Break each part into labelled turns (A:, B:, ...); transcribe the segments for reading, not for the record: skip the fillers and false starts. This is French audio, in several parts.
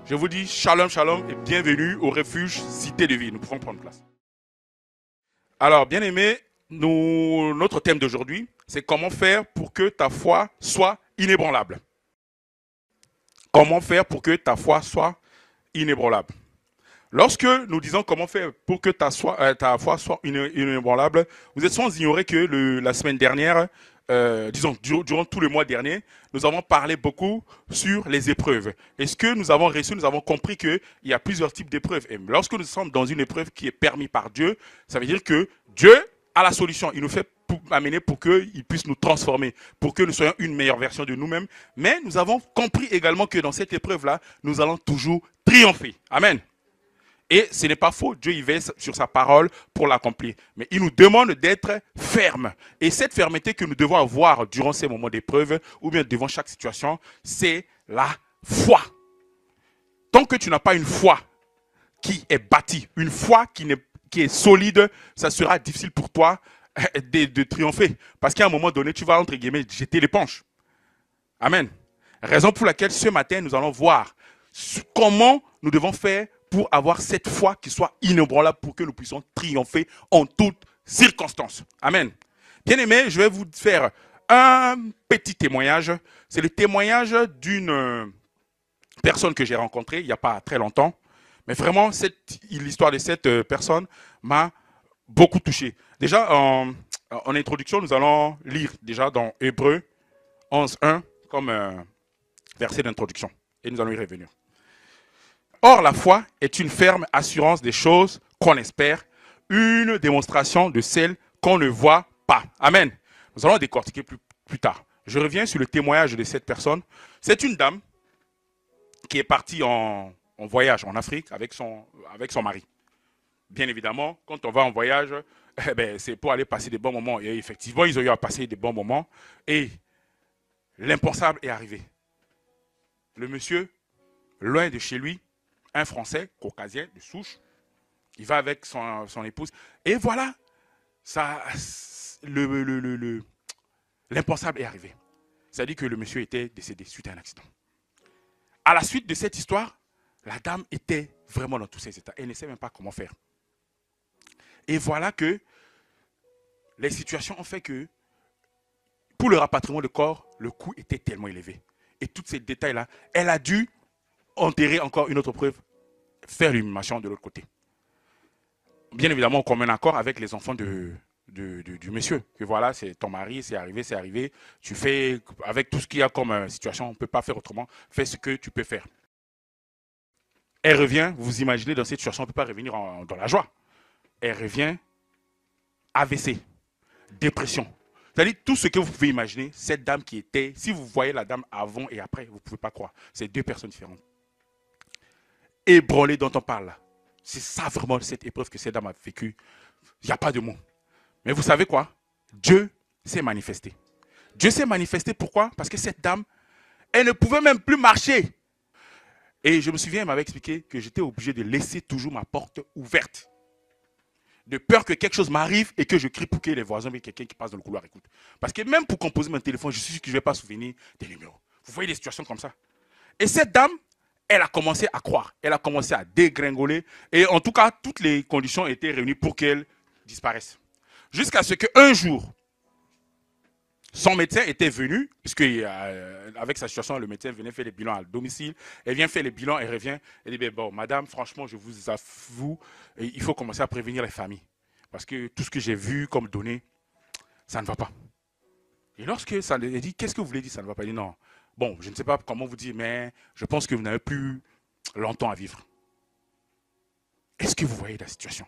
A: Je vous dis shalom, shalom et bienvenue au refuge Cité de Vie. Nous pouvons prendre place. Alors, bien aimé, notre thème d'aujourd'hui, c'est comment faire pour que ta foi soit inébranlable. Comment faire pour que ta foi soit inébranlable. Lorsque nous disons comment faire pour que ta foi soit inébranlable, vous êtes sans ignorer que la semaine dernière, durant tout le mois dernier, nous avons parlé beaucoup sur les épreuves. Et ce que nous avons reçu, nous avons compris qu'il y a plusieurs types d'épreuves. Et lorsque nous sommes dans une épreuve qui est permise par Dieu, ça veut dire que Dieu a la solution. Il nous fait amener pour qu'il puisse nous transformer, pour que nous soyons une meilleure version de nous-mêmes. Mais nous avons compris également que dans cette épreuve-là, nous allons toujours triompher. Amen. Et ce n'est pas faux, Dieu y veille sur sa parole pour l'accomplir. Mais il nous demande d'être fermes. Et cette fermeté que nous devons avoir durant ces moments d'épreuve, ou bien devant chaque situation, c'est la foi. Tant que tu n'as pas une foi qui est bâtie, une foi qui est solide, ça sera difficile pour toi de triompher. Parce qu'à un moment donné, tu vas, entre guillemets, jeter l'éponge. Amen. Raison pour laquelle ce matin, nous allons voir comment nous devons faire pour avoir cette foi qui soit inébranlable pour que nous puissions triompher en toutes circonstances. Amen. Bien aimé, je vais vous faire un petit témoignage. C'est le témoignage d'une personne que j'ai rencontrée il n'y a pas très longtemps. Mais vraiment, l'histoire de cette personne m'a beaucoup touché. Déjà, en introduction, nous allons lire déjà dans Hébreux 11.1 comme verset d'introduction. Et nous allons y revenir. Or, la foi est une ferme assurance des choses qu'on espère, une démonstration de celles qu'on ne voit pas. Amen. Nous allons décortiquer plus tard. Je reviens sur le témoignage de cette personne. C'est une dame qui est partie en voyage en Afrique avec son mari. Bien évidemment, quand on va en voyage, c'est pour aller passer des bons moments. Et effectivement, ils ont eu à passer des bons moments. Et l'impensable est arrivé. Le monsieur, loin de chez lui, un Français, caucasien, de souche, il va avec son épouse. Et voilà, l'impensable est arrivé. C'est-à-dire que le monsieur était décédé suite à un accident. À la suite de cette histoire, la dame était vraiment dans tous ses états. Elle ne sait même pas comment faire. Et voilà que les situations ont fait que, pour le rapatriement de corps, le coût était tellement élevé. Et tous ces détails-là, elle a dû enterrer encore une autre preuve, faire l'inhumation de l'autre côté. Bien évidemment, comme un accord avec les enfants du monsieur. Que voilà, c'est ton mari, c'est arrivé. Tu fais, avec tout ce qu'il y a comme situation, on ne peut pas faire autrement. Fais ce que tu peux faire. Elle revient, vous imaginez, dans cette situation, on ne peut pas revenir dans la joie. Elle revient, AVC, dépression. C'est-à-dire tout ce que vous pouvez imaginer, cette dame qui était, si vous voyez la dame avant et après, vous ne pouvez pas croire. C'est deux personnes différentes. Ébranlée dont on parle là. C'est ça vraiment cette épreuve que cette dame a vécue. Il n'y a pas de mots. Mais vous savez quoi? Dieu s'est manifesté. Dieu s'est manifesté pourquoi? Parce que cette dame, elle ne pouvait même plus marcher. Et je me souviens, elle m'avait expliqué que j'étais obligé de laisser toujours ma porte ouverte. De peur que quelque chose m'arrive et que je crie pour que les voisins et quelqu'un qui passe dans le couloir écoute. Parce que même pour composer mon téléphone, je suis sûr que je ne vais pas souvenir des numéros. Vous voyez des situations comme ça. Et cette dame, elle a commencé à croire. Elle a commencé à dégringoler. Et en tout cas, toutes les conditions étaient réunies pour qu'elle disparaisse. Jusqu'à ce qu'un jour, son médecin était venu, puisque avec sa situation, le médecin venait faire les bilans à domicile. Elle vient faire les bilans, elle revient. Elle dit, bon, madame, franchement, je vous avoue, il faut commencer à prévenir les familles. Parce que tout ce que j'ai vu comme données, ça ne va pas. Et lorsque ça elle dit, qu'est-ce que vous voulez dire, ça ne va pas? Elle dit, non. Bon, je ne sais pas comment vous dire, mais je pense que vous n'avez plus longtemps à vivre. Est-ce que vous voyez la situation?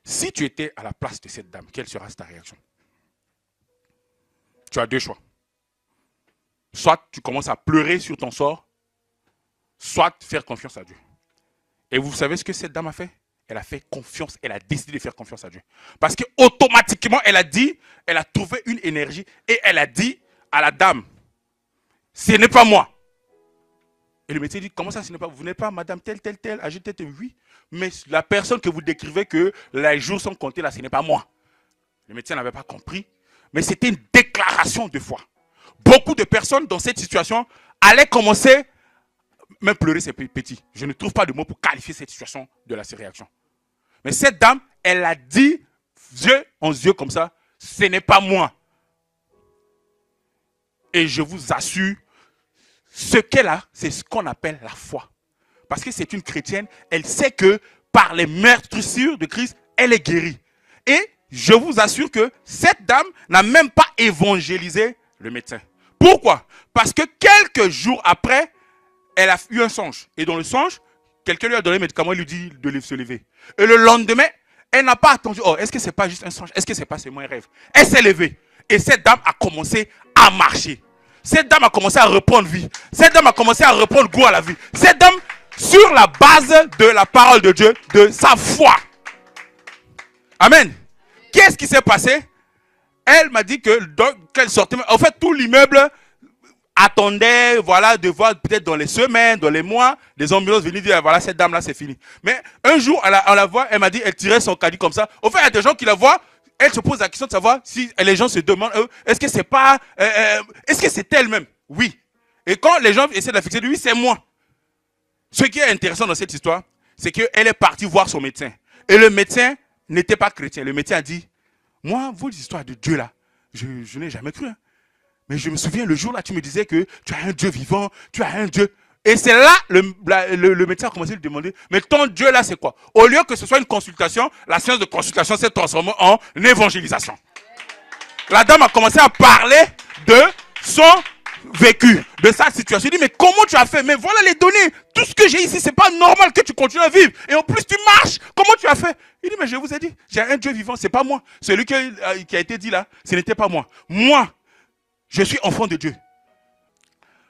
A: Si tu étais à la place de cette dame, quelle sera ta réaction? Tu as deux choix. Soit tu commences à pleurer sur ton sort, soit faire confiance à Dieu. Et vous savez ce que cette dame a fait? Elle a fait confiance, elle a décidé de faire confiance à Dieu. Parce qu'automatiquement, elle a trouvé une énergie et elle a dit à la dame, ce n'est pas moi. Et le médecin dit, comment ça, ce n'est pas vous? Vous n'êtes pas madame telle, âgée telle, oui. Mais la personne que vous décrivez que les jours sont comptés là, ce n'est pas moi. Le médecin n'avait pas compris. Mais c'était une déclaration de foi. Beaucoup de personnes dans cette situation allaient commencer Même pleurer, c'est petit. Je ne trouve pas de mots pour qualifier cette situation de la réaction. Mais cette dame, elle a dit, yeux en yeux comme ça, ce n'est pas moi. Et je vous assure, ce qu'elle a, c'est ce qu'on appelle la foi. Parce que c'est une chrétienne, elle sait que par les meurtrissures de Christ, elle est guérie. Et je vous assure que cette dame n'a même pas évangélisé le médecin. Pourquoi? Parce que quelques jours après, elle a eu un songe. Et dans le songe, quelqu'un lui a donné un médicament, il lui dit de se lever. Et le lendemain, elle n'a pas attendu. Oh, est-ce que c'est pas juste un songe? Est-ce que c'est pas seulement un rêve? Elle s'est levée. Et cette dame a commencé à marcher. Cette dame a commencé à reprendre vie. Cette dame a commencé à reprendre goût à la vie. Cette dame, sur la base de la parole de Dieu, de sa foi. Amen. Qu'est-ce qui s'est passé? Elle m'a dit qu'elle sortait. En fait, tout l'immeuble attendait, voilà, de voir peut-être dans les semaines, dans les mois, les ambulances venaient dire, voilà, cette dame-là, c'est fini. Mais un jour, on la voit, elle m'a dit, elle tirait son caddie comme ça. Au fait, il y a des gens qui la voient, elle se pose la question de savoir si les gens se demandent, est-ce que c'est pas, est-ce que c'est elle-même? Oui. Et quand les gens essaient de la fixer, oui, c'est moi. Ce qui est intéressant dans cette histoire, c'est qu'elle est partie voir son médecin. Et le médecin n'était pas chrétien. Le médecin a dit, moi, vos histoires de Dieu là, je n'ai jamais cru. Hein. Mais je me souviens, le jour là, tu me disais que tu as un Dieu vivant, tu as un Dieu. Et c'est là, le médecin a commencé à lui demander, mais ton Dieu là, c'est quoi? Au lieu que ce soit une consultation, la séance de consultation s'est transformée en évangélisation. La dame a commencé à parler de son vécu, de sa situation. Il dit, mais comment tu as fait? Mais voilà les données. Tout ce que j'ai ici, c'est pas normal que tu continues à vivre. Et en plus, tu marches. Comment tu as fait? Il dit, mais je vous ai dit, j'ai un Dieu vivant, c'est pas moi. Celui qui a été dit là, ce n'était pas moi. Moi, je suis enfant de Dieu.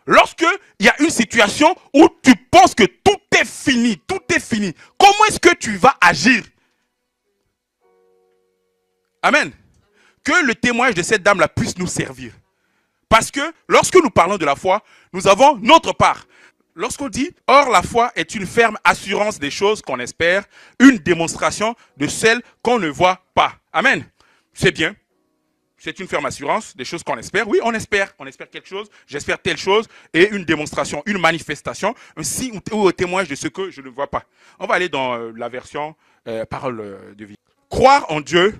A: Lorsque il y a une situation où tu penses que tout est fini, comment est-ce que tu vas agir? Amen. Que le témoignage de cette dame-là puisse nous servir. Parce que lorsque nous parlons de la foi, nous avons notre part. Lorsqu'on dit, or la foi est une ferme assurance des choses qu'on espère, une démonstration de celles qu'on ne voit pas. Amen. C'est bien. C'est une ferme assurance des choses qu'on espère. Oui, on espère quelque chose, j'espère telle chose, et une démonstration, une manifestation, un signe ou un témoignage de ce que je ne vois pas. On va aller dans la version parole de vie. Croire en Dieu,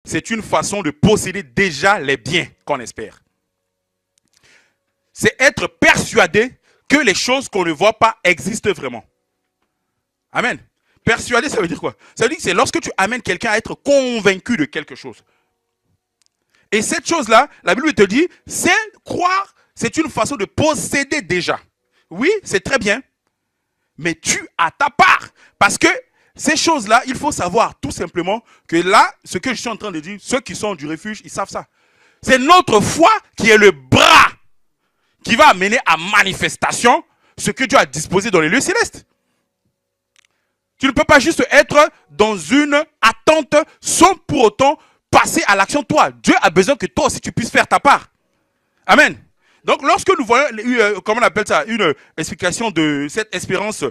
A: c'est une façon de posséder déjà les biens qu'on espère. C'est être persuadé que les choses qu'on ne voit pas existent vraiment. Amen. Persuadé, ça veut dire quoi? Ça veut dire que c'est lorsque tu amènes quelqu'un à être convaincu de quelque chose. Et cette chose-là, la Bible te dit, c'est croire, c'est une façon de posséder déjà. Oui, c'est très bien, mais tu as ta part. Parce que ces choses-là, il faut savoir tout simplement que là, ce que je suis en train de dire, ceux qui sont du refuge, ils savent ça. C'est notre foi qui est le bras qui va amener à manifestation ce que Dieu a disposé dans les lieux célestes. Tu ne peux pas juste être dans une attente sans pour autant passer à l'action toi. Dieu a besoin que toi aussi tu puisses faire ta part. Amen. Donc lorsque nous voyons, comment on appelle ça, une explication de cette espérance,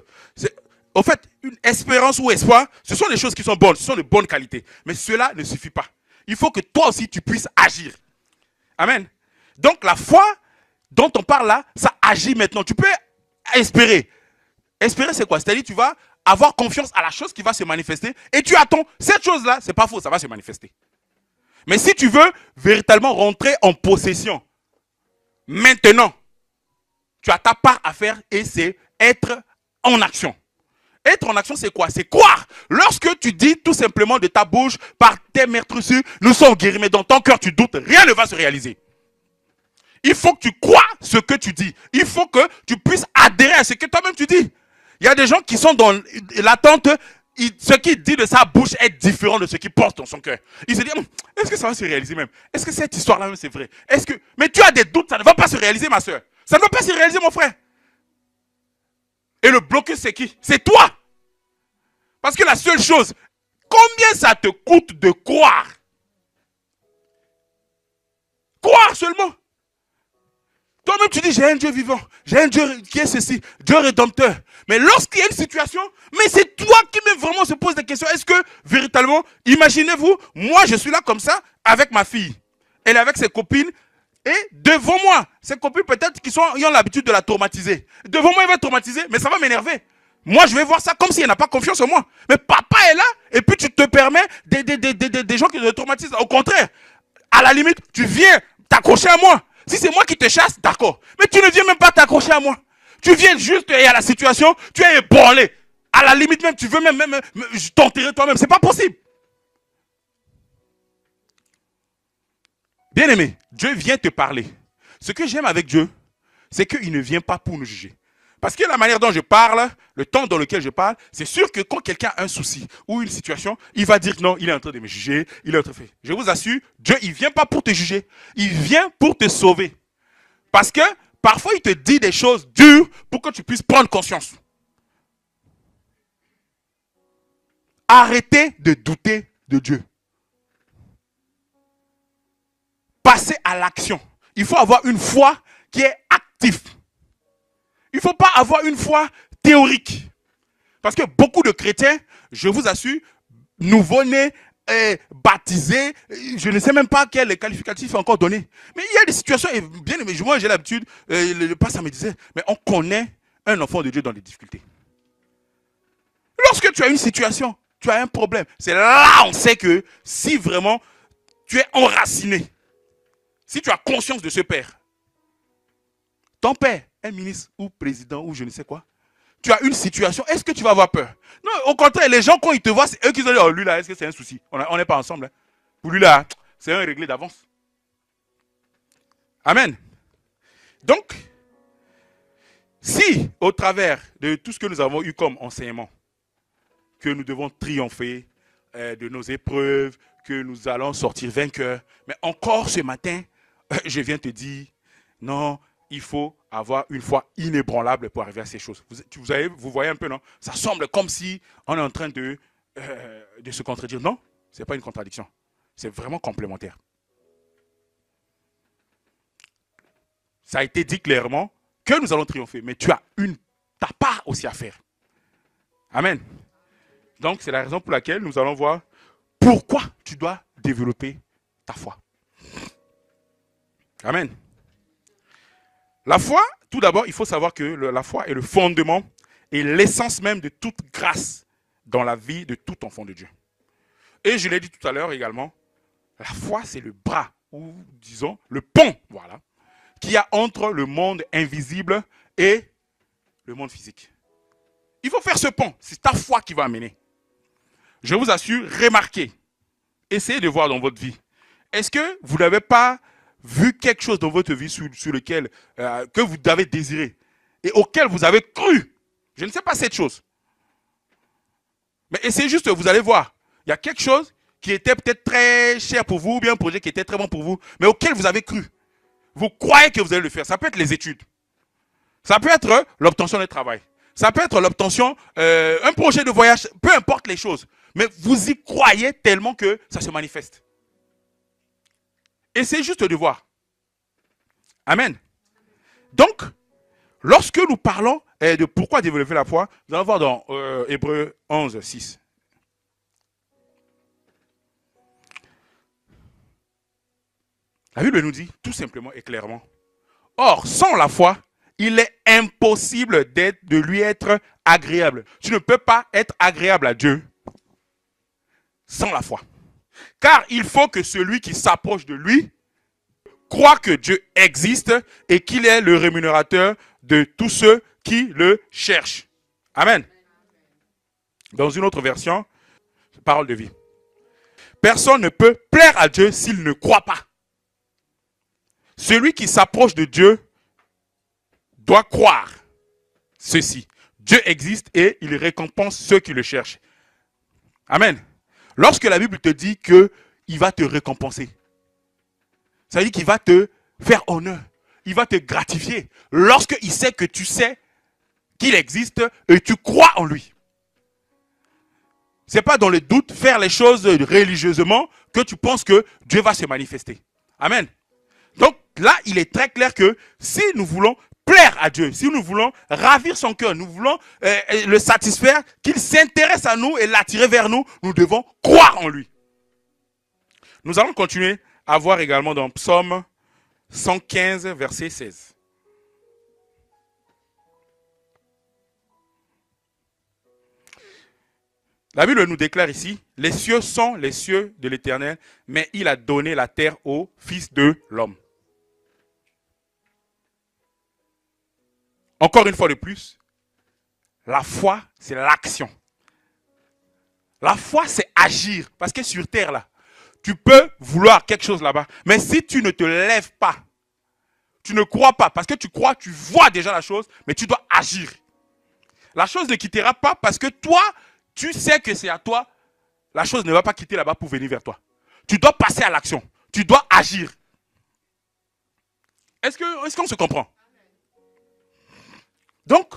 A: en fait, une espérance ou espoir, ce sont des choses qui sont bonnes, ce sont de bonnes qualités. Mais cela ne suffit pas. Il faut que toi aussi tu puisses agir. Amen. Donc la foi dont on parle là, ça agit maintenant. Tu peux espérer. Espérer, c'est quoi? C'est-à-dire tu vas avoir confiance à la chose qui va se manifester et tu attends. Cette chose-là, c'est pas faux, ça va se manifester. Mais si tu veux véritablement rentrer en possession, maintenant, tu as ta part à faire et c'est être en action. Être en action, c'est quoi? C'est croire. Lorsque tu dis tout simplement de ta bouche, par tes meurtrissures, nous sommes guéris, mais dans ton cœur tu doutes, rien ne va se réaliser. Il faut que tu crois ce que tu dis. Il faut que tu puisses adhérer à ce que toi-même tu dis. Il y a des gens qui sont dans l'attente, ce qu'il dit de sa bouche est différent de ce qu'il pense dans son cœur. Il se dit, est-ce que ça va se réaliser même? Est-ce que cette histoire-là même c'est vrai? Mais tu as des doutes, ça ne va pas se réaliser ma soeur. Ça ne va pas se réaliser mon frère. Et le blocus c'est qui? C'est toi. Parce que la seule chose, combien ça te coûte de croire? Croire seulement. Toi-même, tu dis, j'ai un Dieu vivant, j'ai un Dieu qui est ceci, Dieu rédempteur. Mais lorsqu'il y a une situation, mais c'est toi qui même vraiment se pose des questions. Est-ce que, véritablement, imaginez-vous, moi je suis là comme ça, avec ma fille. Elle est avec ses copines, Et devant moi, ces copines peut-être qui ont l'habitude de la traumatiser. Devant moi, elle va traumatiser, mais ça va m'énerver. Moi, je vais voir ça comme si elle n'a pas confiance en moi. Mais papa est là, et puis tu te permets des gens qui te traumatisent. Au contraire, à la limite, tu viens t'accrocher à moi. Si c'est moi qui te chasse, d'accord. Mais tu ne viens même pas t'accrocher à moi. Tu viens juste et à la situation, tu es ébranlé. À la limite même, tu veux même t'enterrer toi-même. C'est pas possible. Bien-aimé, Dieu vient te parler. Ce que j'aime avec Dieu, c'est qu'il ne vient pas pour nous juger. Parce que la manière dont je parle, le temps dans lequel je parle, c'est sûr que quand quelqu'un a un souci ou une situation, il va dire non, il est en train de me juger, il est en train de faire. Je vous assure, Dieu, il ne vient pas pour te juger. Il vient pour te sauver. Parce que parfois, il te dit des choses dures pour que tu puisses prendre conscience. Arrêtez de douter de Dieu. Passez à l'action. Il faut avoir une foi qui est active. Il ne faut pas avoir une foi théorique. Parce que beaucoup de chrétiens, je vous assure, nouveau-nés, baptisés, je ne sais même pas quel qualificatif est encore donné. Mais il y a des situations, et bien aimé, moi j'ai l'habitude, le pasteur me disait, mais on connaît un enfant de Dieu dans des difficultés. Lorsque tu as une situation, tu as un problème, c'est là on sait que si vraiment tu es enraciné, si tu as conscience de ce père, ton père est ministre ou président ou je ne sais quoi, tu as une situation, est-ce que tu vas avoir peur? Non, au contraire, les gens quand ils te voient, c'est eux qui ont dit, oh lui là, est-ce que c'est un souci? On n'est pas ensemble. Hein. Pour lui là, c'est un réglé d'avance. Amen. Donc, si au travers de tout ce que nous avons eu comme enseignement, que nous devons triompher de nos épreuves, que nous allons sortir vainqueurs, mais encore ce matin, je viens te dire, non, il faut avoir une foi inébranlable pour arriver à ces choses. Vous voyez un peu, non? Ça semble comme si on est en train de se contredire. Non, ce n'est pas une contradiction. C'est vraiment complémentaire. Ça a été dit clairement que nous allons triompher, mais tu as ta part aussi à faire. Amen. Donc, c'est la raison pour laquelle nous allons voir pourquoi tu dois développer ta foi. Amen. La foi, tout d'abord, il faut savoir que la foi est le fondement et l'essence même de toute grâce dans la vie de tout enfant de Dieu. Et je l'ai dit tout à l'heure également, la foi, c'est le bras, ou disons, le pont, voilà, qu'il y a entre le monde invisible et le monde physique. Il faut faire ce pont, c'est ta foi qui va amener. Je vous assure, remarquez, essayez de voir dans votre vie. Est-ce que vous n'avez pas vu quelque chose dans votre vie sur lequel que vous avez désiré et auquel vous avez cru? Je ne sais pas cette chose. Mais essayez juste, vous allez voir. Il y a quelque chose qui était peut-être très cher pour vous, ou bien un projet qui était très bon pour vous, mais auquel vous avez cru. Vous croyez que vous allez le faire. Ça peut être les études. Ça peut être l'obtention d'un travail. Ça peut être l'obtention, un projet de voyage, peu importe les choses. Mais vous y croyez tellement que ça se manifeste. Essayez juste de voir. Amen. Donc, lorsque nous parlons de pourquoi développer la foi, nous allons voir dans Hébreux 11, 6. La Bible nous dit tout simplement et clairement, or, sans la foi, il est impossible de lui être agréable. Tu ne peux pas être agréable à Dieu sans la foi. Car il faut que celui qui s'approche de lui croit que Dieu existe et qu'il est le rémunérateur de tous ceux qui le cherchent. Amen. Dans une autre version, parole de vie. Personne ne peut plaire à Dieu s'il ne croit pas. Celui qui s'approche de Dieu doit croire ceci. Dieu existe et il récompense ceux qui le cherchent. Amen. Lorsque la Bible te dit qu'il va te récompenser, ça veut dire qu'il va te faire honneur. Il va te gratifier. Lorsqu'il sait que tu sais qu'il existe et tu crois en lui. Ce n'est pas dans le doute, faire les choses religieusement que tu penses que Dieu va se manifester. Amen. Donc là, il est très clair que si nous voulons plaire à Dieu, si nous voulons ravir son cœur, nous voulons le satisfaire, qu'il s'intéresse à nous et l'attirer vers nous, nous devons croire en lui. Nous allons continuer à voir également dans Psaume 115, verset 16. La Bible nous déclare ici, les cieux sont les cieux de l'Éternel, mais il a donné la terre au Fils de l'homme. Encore une fois de plus, la foi, c'est l'action. La foi, c'est agir. Parce que sur terre, là, tu peux vouloir quelque chose là-bas. Mais si tu ne te lèves pas, tu ne crois pas. Parce que tu crois, tu vois déjà la chose, mais tu dois agir. La chose ne quittera pas parce que toi, tu sais que c'est à toi. La chose ne va pas quitter là-bas pour venir vers toi. Tu dois passer à l'action. Tu dois agir. Est-ce qu'on se comprend? Donc,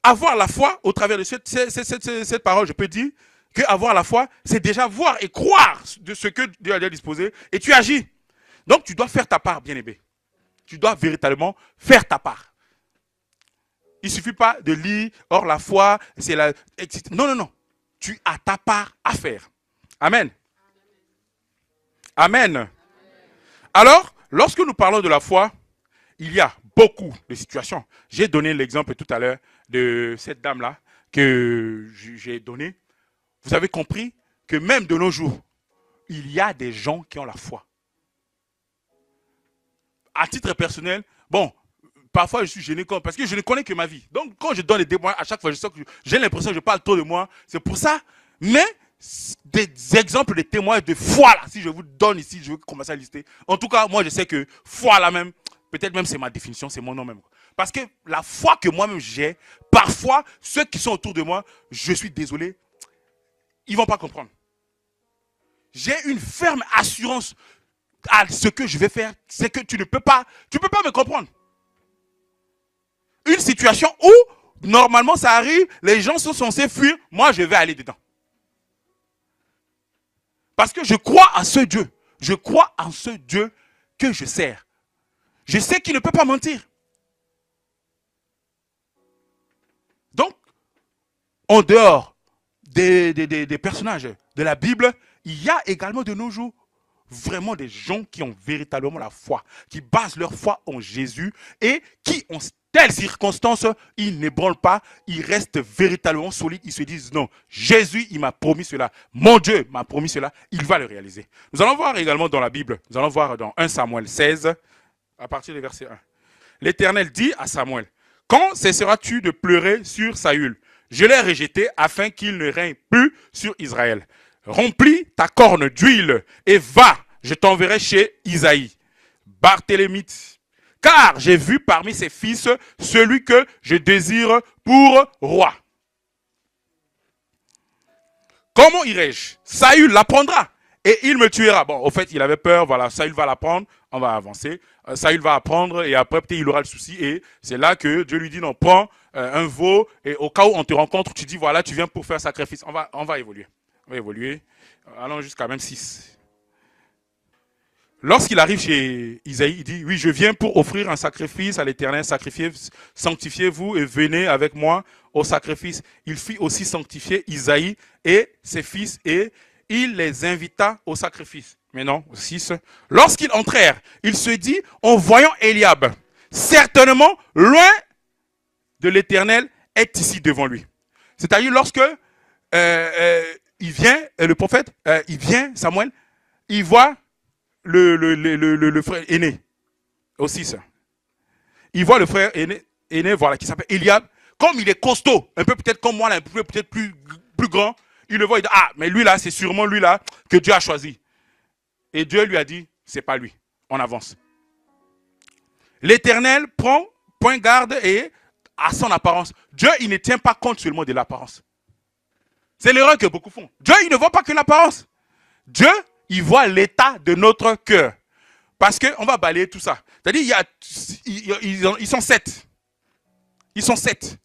A: avoir la foi au travers de cette parole, je peux dire que avoir la foi, c'est déjà voir et croire de ce que Dieu a déjà disposé et tu agis. Donc, tu dois faire ta part, bien-aimé. Tu dois véritablement faire ta part. Il ne suffit pas de lire, or la foi, c'est la... Non, non, non. Tu as ta part à faire. Amen. Amen. Alors, lorsque nous parlons de la foi, il y a beaucoup de situations. J'ai donné l'exemple tout à l'heure de cette dame-là que j'ai donné. Vous avez compris que même de nos jours, il y a des gens qui ont la foi. À titre personnel, bon, parfois je suis gêné parce que je ne connais que ma vie. Donc quand je donne des témoins, à chaque fois, j'ai l'impression que je parle trop de moi. C'est pour ça. Mais des exemples de témoignages de foi, là, si je vous donne ici, je vais commencer à lister. En tout cas, moi je sais que foi là même, peut-être même c'est ma définition, c'est mon nom même. Parce que la foi que moi-même j'ai, parfois, ceux qui sont autour de moi, je suis désolé, ils ne vont pas comprendre. J'ai une ferme assurance à ce que je vais faire, c'est que tu ne peux pas me comprendre. Une situation où, normalement, ça arrive, les gens sont censés fuir, moi, je vais aller dedans. Parce que je crois en ce Dieu. Je crois en ce Dieu que je sers. Je sais qu'il ne peut pas mentir. Donc, en dehors des personnages de la Bible, il y a également de nos jours vraiment des gens qui ont véritablement la foi, qui basent leur foi en Jésus et qui, en telles circonstances, ils n'ébranlent pas, ils restent véritablement solides, ils se disent non, Jésus, il m'a promis cela, mon Dieu m'a promis cela, il va le réaliser. Nous allons voir également dans la Bible, nous allons voir dans 1 Samuel 16, à partir du verset 1. L'Éternel dit à Samuel, quand cesseras-tu de pleurer sur Saül? Je l'ai rejeté afin qu'il ne règne plus sur Israël. Remplis ta corne d'huile et va, je t'enverrai chez Isaïe, Barthélémite. Car j'ai vu parmi ses fils celui que je désire pour roi. Comment irai-je? Saül l'apprendra et il me tuera. Bon, au fait, il avait peur, voilà, Saül va l'apprendre, on va avancer. Saül va apprendre et après, peut-être, il aura le souci. Et c'est là que Dieu lui dit, non, prends un veau et au cas où on te rencontre, tu dis, voilà, tu viens pour faire sacrifice. On va évoluer. On va évoluer. Allons jusqu'à même 6. Lorsqu'il arrive chez Isaïe, il dit, oui, je viens pour offrir un sacrifice à l'Éternel, sanctifiez-vous et venez avec moi au sacrifice. Il fit aussi sanctifier Isaïe et ses fils et il les invita au sacrifice. Mais non, 6. Lorsqu'ils entrèrent, il se dit, en voyant Eliab, certainement, loin de l'Éternel est ici devant lui. C'est-à-dire lorsque il vient, le prophète, il vient, Samuel, il voit le frère aîné, aussi ça. Il voit le frère aîné voilà, qui s'appelle Eliab. Comme il est costaud, un peu peut-être comme moi, là, peut-être plus grand, il le voit, il dit, ah, mais lui là, c'est sûrement lui là que Dieu a choisi. Et Dieu lui a dit, c'est pas lui, on avance. L'Éternel prend point garde et à son apparence. Dieu, il ne tient pas compte seulement de l'apparence. C'est l'erreur que beaucoup font. Dieu, il ne voit pas que l'apparence. Dieu, il voit l'état de notre cœur. Parce qu'on va balayer tout ça. C'est-à-dire, ils sont 7. Ils sont 7.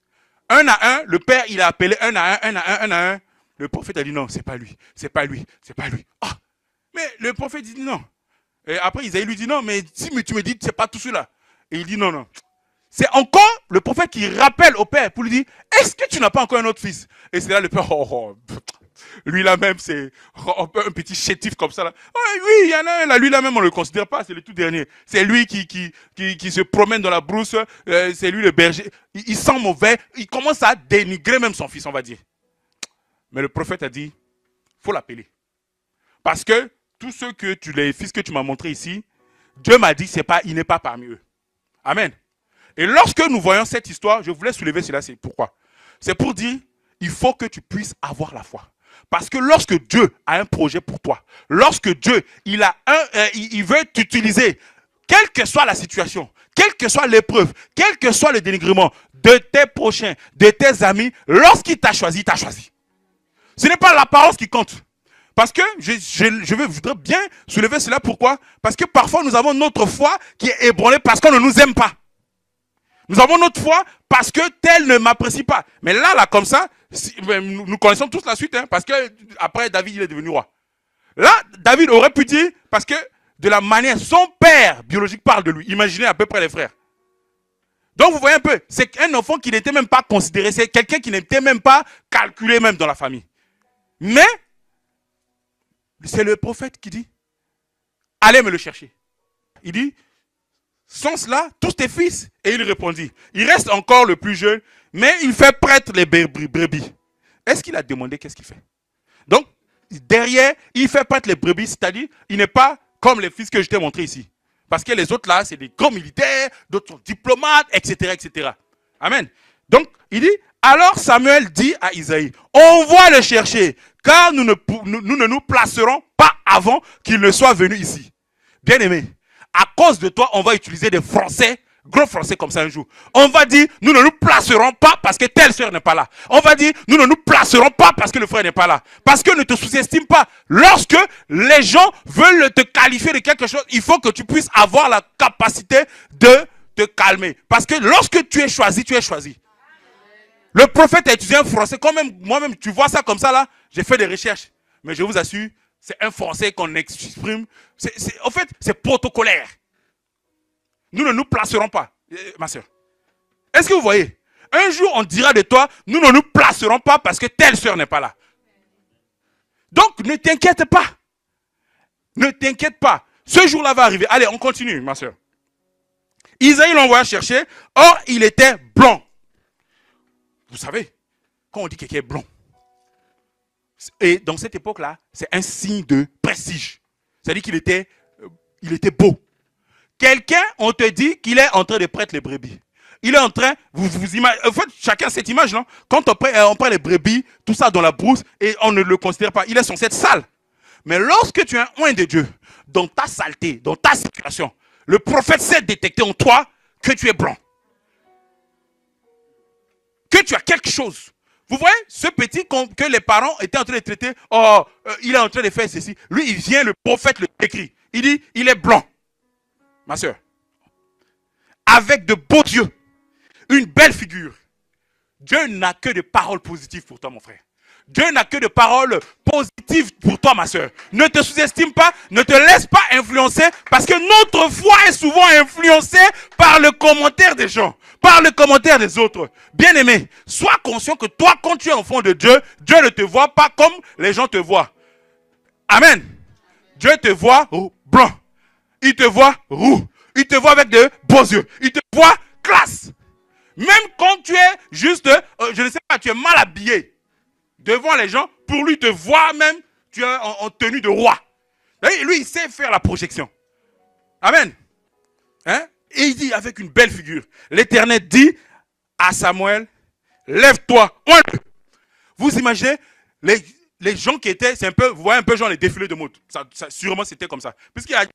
A: Un à un, le père, il a appelé un à un. Le prophète a dit non, c'est pas lui. Ah, mais le prophète dit non. Et après, Isaïe lui dit non, mais si tu me dis que c'est pas tout cela. Et il dit non. C'est encore le prophète qui rappelle au père pour lui dire, est-ce que tu n'as pas encore un autre fils? Et c'est là le père, Lui là même, c'est un petit chétif comme ça. Là. Ouais, oui, il y en a un là, lui là même, on ne le considère pas, c'est le tout dernier. C'est lui qui se promène dans la brousse, c'est lui le berger. Il sent mauvais, il commence à dénigrer même son fils, on va dire. Mais le prophète a dit, faut l'appeler. Parce que tous ceux les fils que tu m'as montrés ici, Dieu m'a dit, il n'est pas parmi eux. Amen. Et lorsque nous voyons cette histoire, je voulais soulever cela, c'est pourquoi. C'est pour dire, il faut que tu puisses avoir la foi. Parce que lorsque Dieu a un projet pour toi, lorsque Dieu, il veut t'utiliser, quelle que soit la situation, quelle que soit l'épreuve, quel que soit le dénigrement de tes prochains, de tes amis, lorsqu'il t'a choisi, il t'a choisi. Ce n'est pas l'apparence qui compte. Parce que je voudrais bien soulever cela. Pourquoi? Parce que parfois nous avons notre foi qui est ébranlée parce qu'on ne nous aime pas. Nous avons notre foi parce que tel ne m'apprécie pas. Mais là, comme ça, nous connaissons tous la suite. Hein, parce que après David, il est devenu roi. Là, David aurait pu dire, parce que de la manière, son père biologique parle de lui. Imaginez à peu près les frères. Donc vous voyez un peu, c'est un enfant qui n'était même pas considéré. C'est quelqu'un qui n'était même pas calculé même dans la famille. Mais, c'est le prophète qui dit, allez me le chercher. Il dit, sont cela tous tes fils? Et il répondit, il reste encore le plus jeune, mais il fait prêtre les brebis. Est-ce qu'il a demandé qu'est-ce qu'il fait? Donc, derrière, il fait prêtre les brebis, c'est-à-dire, il n'est pas comme les fils que je t'ai montrés ici. Parce que les autres là, c'est des grands militaires, d'autres sont diplomates, etc., etc. Amen. Donc, il dit, alors Samuel dit à Isaïe, on va le chercher, car nous ne nous placerons pas avant qu'il ne soit venu ici. Bien-aimé, à cause de toi, on va utiliser des Français, gros Français comme ça un jour. On va dire, nous ne nous placerons pas parce que telle soeur n'est pas là. On va dire, nous ne nous placerons pas parce que le frère n'est pas là. Parce que ne te sous-estime pas. Lorsque les gens veulent te qualifier de quelque chose, il faut que tu puisses avoir la capacité de te calmer. Parce que lorsque tu es choisi, tu es choisi. Le prophète a utilisé un français, quand même, moi-même, tu vois ça comme ça là, j'ai fait des recherches. Mais je vous assure, c'est un français qu'on exprime. En fait, c'est protocolaire. Nous ne nous placerons pas, ma soeur. Est-ce que vous voyez? Un jour, on dira de toi, nous ne nous placerons pas parce que telle soeur n'est pas là. Donc, ne t'inquiète pas. Ne t'inquiète pas. Ce jour-là va arriver. Allez, on continue, ma soeur. Isaïe l'envoya chercher. Or, il était blanc. Vous savez, quand on dit quelqu'un est blanc, et dans cette époque-là, c'est un signe de prestige. C'est-à-dire qu'il était beau. Quelqu'un, on te dit qu'il est en train de prêtre les brebis. Il est en train, vous imaginez, en fait, chacun a cette image, non? Quand on prend les brebis, tout ça dans la brousse, et on ne le considère pas, il est censé être sale. Mais lorsque tu es un oint de Dieu, dans ta saleté, dans ta situation, le prophète sait détecter en toi que tu es blanc. Que tu as quelque chose. Vous voyez, ce petit que les parents étaient en train de traiter, il est en train de faire ceci. Lui, il vient, le prophète le décrit. Il dit, il est blanc. Ma soeur, avec de beaux yeux, une belle figure. Dieu n'a que de paroles positives pour toi, mon frère. Dieu n'a que de paroles positives pour toi, ma soeur. Ne te sous-estime pas, ne te laisse pas influencer, parce que notre foi est souvent influencée par le commentaire des gens, par le commentaire des autres. Bien-aimé, sois conscient que toi, quand tu es enfant de Dieu, Dieu ne te voit pas comme les gens te voient. Amen. Dieu te voit blanc. Il te voit roux. Il te voit avec de beaux yeux. Il te voit classe. Même quand tu es juste, je ne sais pas, tu es mal habillé devant les gens, pour lui te voir même, tu es en tenue de roi. Et lui, il sait faire la projection. Amen. Hein? Et il dit avec une belle figure. L'Éternel dit à Samuel, lève-toi, oins-le. Vous imaginez les gens qui étaient, c'est un peu, vous voyez un peu genre les défilés de mode. Sûrement c'était comme ça. Puisqu'il a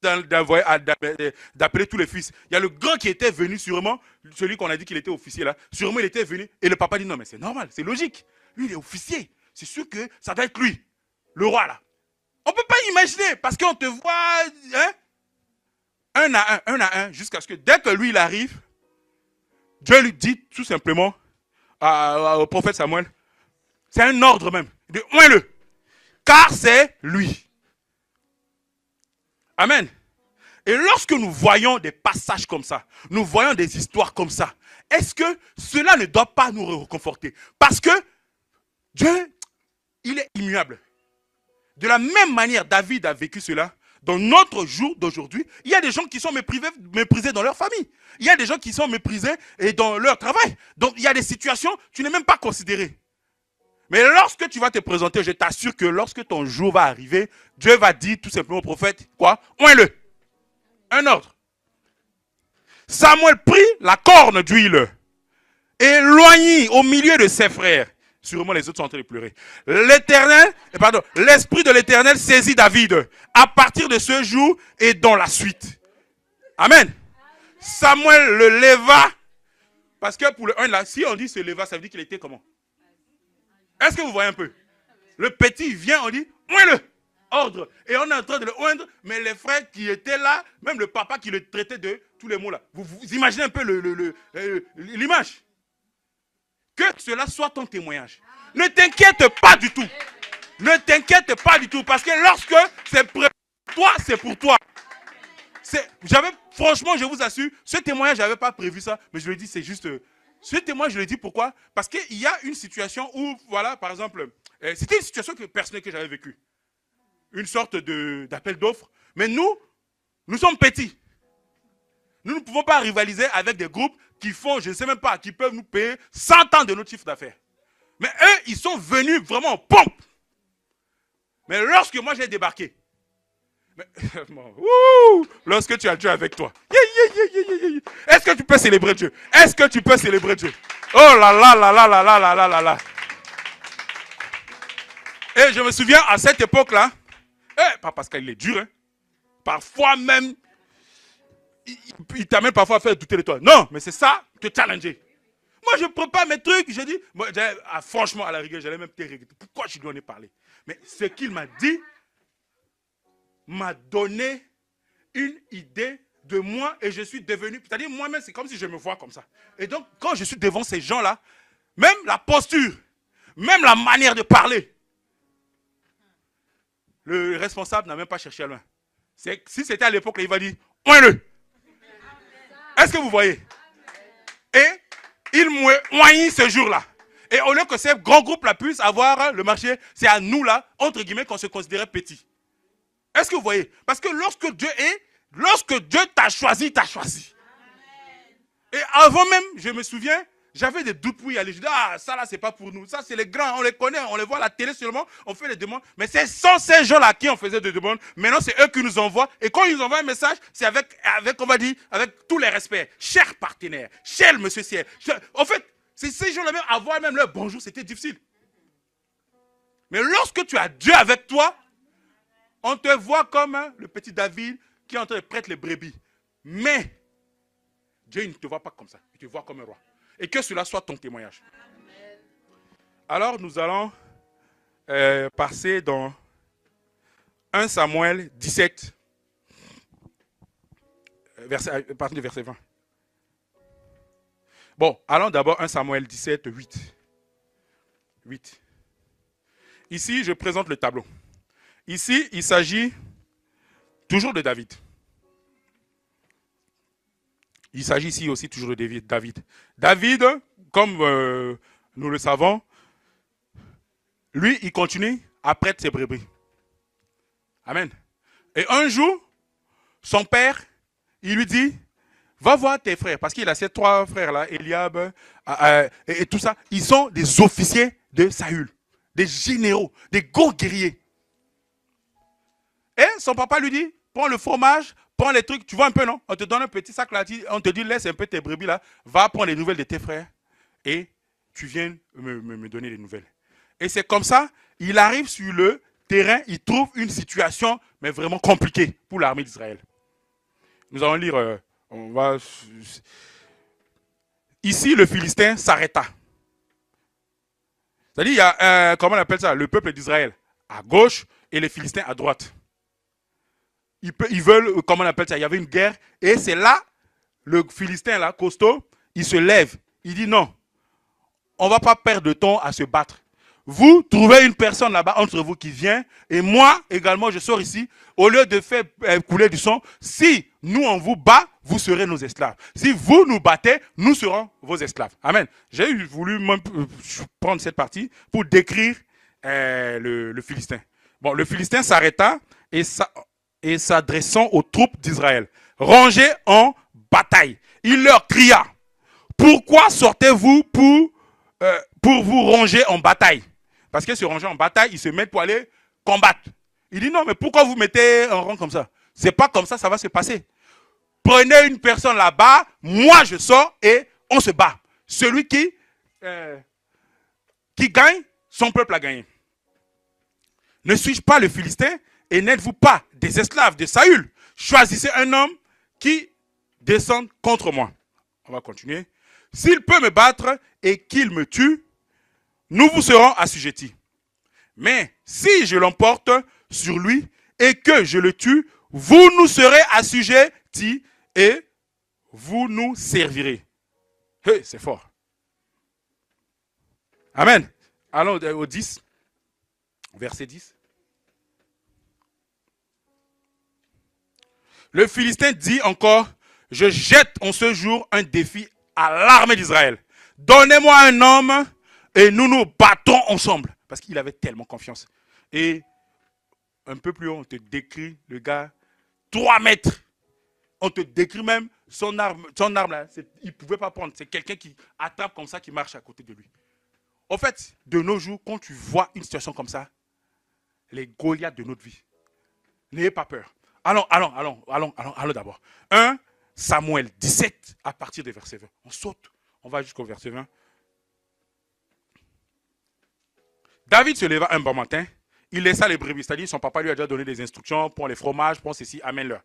A: d'appeler tous les fils. Il y a le grand qui était venu sûrement, celui qu'on a dit qu'il était officier là. Sûrement il était venu et le papa dit non mais c'est normal, c'est logique. Lui il est officier. C'est sûr que ça doit être lui, le roi là. On ne peut pas imaginer parce qu'on te voit hein, un à un, jusqu'à ce que dès que lui il arrive, Dieu lui dit tout simplement au prophète Samuel, c'est un ordre même, il dit oins-le. Car c'est lui. Amen. Et lorsque nous voyons des passages comme ça, nous voyons des histoires comme ça, est-ce que cela ne doit pas nous réconforter? Parce que Dieu, il est immuable. De la même manière, David a vécu cela. Dans notre jour d'aujourd'hui, il y a des gens qui sont méprisés dans leur famille. Il y a des gens qui sont méprisés dans leur travail. Donc, il y a des situations, tu n'es même pas considéré. Mais lorsque tu vas te présenter, je t'assure que lorsque ton jour va arriver, Dieu va dire tout simplement au prophète, quoi? Oins-le. Un ordre. Samuel prit la corne d'huile, éloigné au milieu de ses frères. Sûrement les autres sont en train de pleurer. L'esprit de l'Éternel saisit David à partir de ce jour et dans la suite. Amen. Samuel le leva, parce que pour le 1 là, si on dit se leva, ça veut dire qu'il était comment? Est-ce que vous voyez un peu? Le petit vient, on dit, oins-le. Ordre. Et on est en train de le oindre, mais les frères qui étaient là, même le papa qui le traitait de tous les mots là. Vous imaginez un peu l'image? Que cela soit ton témoignage. Ne t'inquiète pas du tout. Ne t'inquiète pas du tout. Parce que lorsque c'est pour toi, c'est pour toi. Franchement, je vous assure, ce témoignage, je n'avais pas prévu ça. Mais je le dis, c'est juste... ce témoignage, je le dis pourquoi? Parce qu'il y a une situation où, voilà, par exemple, c'était une situation personnelle que j'avais vécue. Une sorte d'appel d'offres. Mais nous sommes petits. Nous ne pouvons pas rivaliser avec des groupes qui font, je ne sais même pas, qui peuvent nous payer 100 ans de notre chiffre d'affaires. Mais eux, ils sont venus vraiment en pompe. Mais lorsque moi j'ai débarqué, lorsque tu as Dieu avec toi, est-ce que tu peux célébrer Dieu? Est-ce que tu peux célébrer Dieu? Oh là là là là là là là là là là. Et je me souviens à cette époque-là, pas parce qu'il est dur, hein, parfois même, il t'amène parfois à faire douter de toi. Non, mais c'est ça, te challenger. Moi, je prépare mes trucs. Je dis, franchement, à la rigueur, j'allais même te regretter. Pourquoi je lui en ai parlé? Mais ce qu'il m'a dit m'a donné une idée de moi et je suis devenu, c'est-à-dire moi-même, c'est comme si je me vois comme ça. Et donc, quand je suis devant ces gens-là, même la posture, même la manière de parler, le responsable n'a même pas cherché loin. Si c'était à l'époque, il va dire, oins-le. Est-ce que vous voyez? Et il m'oignit ce jour-là. Et au lieu que ces grands groupes-là puissent avoir le marché, c'est à nous là, entre guillemets, qu'on se considérait petits. Est-ce que vous voyez? Parce que lorsque Dieu t'a choisi, il t'a choisi. Et avant même, je me souviens, j'avais des doutes pour y aller. Je dis, ça là, c'est pas pour nous. Ça, c'est les grands, on les connaît, on les voit à la télé seulement, on fait les demandes. Mais c'est sans ces gens-là à qui on faisait des demandes. Maintenant, c'est eux qui nous envoient. Et quand ils nous envoient un message, c'est avec, on va dire, avec tous les respects. Cher partenaire, cher monsieur Ciel. En fait, c'est ces gens-là même, avoir même leur bonjour, c'était difficile. Mais lorsque tu as Dieu avec toi, on te voit comme le petit David qui est en train de prêter les brebis. Mais Dieu il ne te voit pas comme ça. Il te voit comme un roi. Et que cela soit ton témoignage. Amen. Alors nous allons passer dans 1 Samuel 17, à partir du verset 20. Bon, allons d'abord 1 Samuel 17, 8. Ici, je présente le tableau. Ici, il s'agit toujours de David. Il s'agit ici aussi toujours de David. David, comme nous le savons, lui, il continue à prêter ses brebis. Amen. Et un jour, son père, il lui dit, va voir tes frères, parce qu'il a ces 3 frères-là, Eliab et tout ça, ils sont des officiers de Saül, des généraux, des gros guerriers. Et son papa lui dit, prends le fromage, prends les trucs, tu vois un peu, non? On te donne un petit sac là, on te dit, laisse un peu tes brebis là, va prendre les nouvelles de tes frères et tu viens me donner les nouvelles. Et c'est comme ça, il arrive sur le terrain, il trouve une situation, mais vraiment compliquée pour l'armée d'Israël. Nous allons lire, ici, le Philistin s'arrêta. C'est-à-dire, il y a, comment on appelle ça, le peuple d'Israël à gauche et les Philistins à droite. Ils veulent, comment on appelle ça, il y avait une guerre. Et c'est là, le Philistin, là, costaud, il se lève. Il dit non, on ne va pas perdre de temps à se battre. Vous trouvez une personne là-bas entre vous qui vient. Et moi, également, je sors ici. Au lieu de faire couler du sang, si nous, on vous bat, vous serez nos esclaves. Si vous nous battez, nous serons vos esclaves. Amen. J'ai voulu prendre cette partie pour décrire le Philistin. Bon, le Philistin s'arrêta et s'adressant aux troupes d'Israël, rangées en bataille, il leur cria, pourquoi sortez-vous pour vous ranger en bataille? Parce que se ranger en bataille, ils se mettent pour aller combattre. Il dit non, mais pourquoi vous mettez un rang comme ça? C'est pas comme ça va se passer. Prenez une personne là-bas, moi je sors et on se bat. Celui qui gagne, son peuple a gagné. Ne suis-je pas le Philistin et n'êtes-vous pas des esclaves de Saül? Choisissez un homme qui descende contre moi. On va continuer. S'il peut me battre et qu'il me tue, nous vous serons assujettis. Mais si je l'emporte sur lui et que je le tue, vous nous serez assujettis et vous nous servirez. Hey, c'est fort. Amen. Allons au 10, verset 10. Le Philistin dit encore, je jette en ce jour un défi à l'armée d'Israël. Donnez-moi un homme et nous nous battons ensemble. Parce qu'il avait tellement confiance. Et un peu plus haut, on te décrit le gars, 3 mètres. On te décrit même son arme là, il ne pouvait pas prendre. C'est quelqu'un qui attrape comme ça, qui marche à côté de lui. En fait, de nos jours, quand tu vois une situation comme ça, les Goliaths de notre vie, n'ayez pas peur. Allons d'abord. 1 Samuel 17 à partir du verset 20. On saute, on va jusqu'au verset 20. David se leva un bon matin, il laissa les brebis, c'est-à-dire son papa lui a déjà donné des instructions, prends les fromages, prends ceci, amène-leur.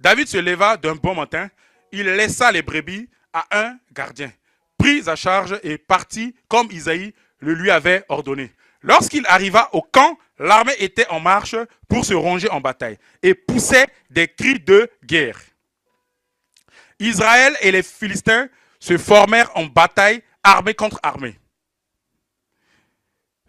A: David se leva d'un bon matin, il laissa les brebis à un gardien, prit à charge et partit comme Isaïe le lui avait ordonné. Lorsqu'il arriva au camp, l'armée était en marche pour se ranger en bataille et poussait des cris de guerre. Israël et les Philistins se formèrent en bataille, armée contre armée.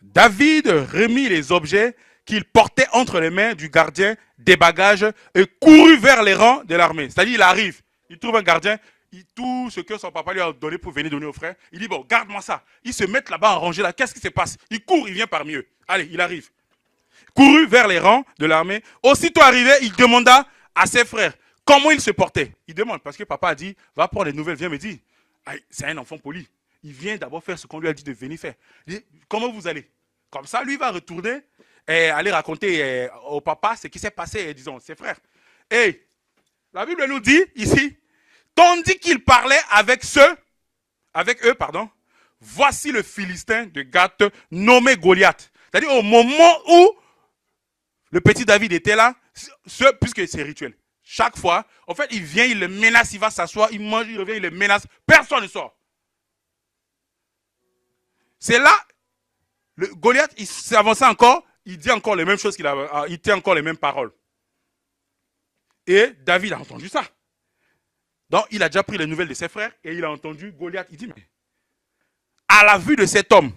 A: David remit les objets qu'il portait entre les mains du gardien des bagages et courut vers les rangs de l'armée. C'est-à-dire, il arrive, il trouve un gardien, tout ce que son papa lui a donné pour venir donner aux frères, il dit, bon, garde-moi ça. Ils se mettent là-bas en rangée, là, qu'est-ce qui se passe? Il court, il vient parmi eux. Allez, il arrive. Courut vers les rangs de l'armée. Aussitôt arrivé, il demanda à ses frères comment il se portait. Il demande, parce que papa a dit, va prendre des nouvelles, viens me dire. C'est un enfant poli. Il vient d'abord faire ce qu'on lui a dit de venir faire. Il dit, comment vous allez? Comme ça, lui va retourner et aller raconter au papa ce qui s'est passé, disons, ses frères. Et la Bible nous dit ici, tandis qu'il parlait avec eux, voici le Philistin de Gath nommé Goliath. C'est-à-dire au moment où le petit David était là, puisque c'est rituel, chaque fois, en fait, il vient, il le menace, il va s'asseoir, il mange, il revient, il le menace, personne ne sort. C'est là, le Goliath, il s'avançait encore, il dit encore les mêmes choses il dit encore les mêmes paroles. Et David a entendu ça. Donc, il a déjà pris les nouvelles de ses frères et il a entendu Goliath. Il dit, mais à la vue de cet homme,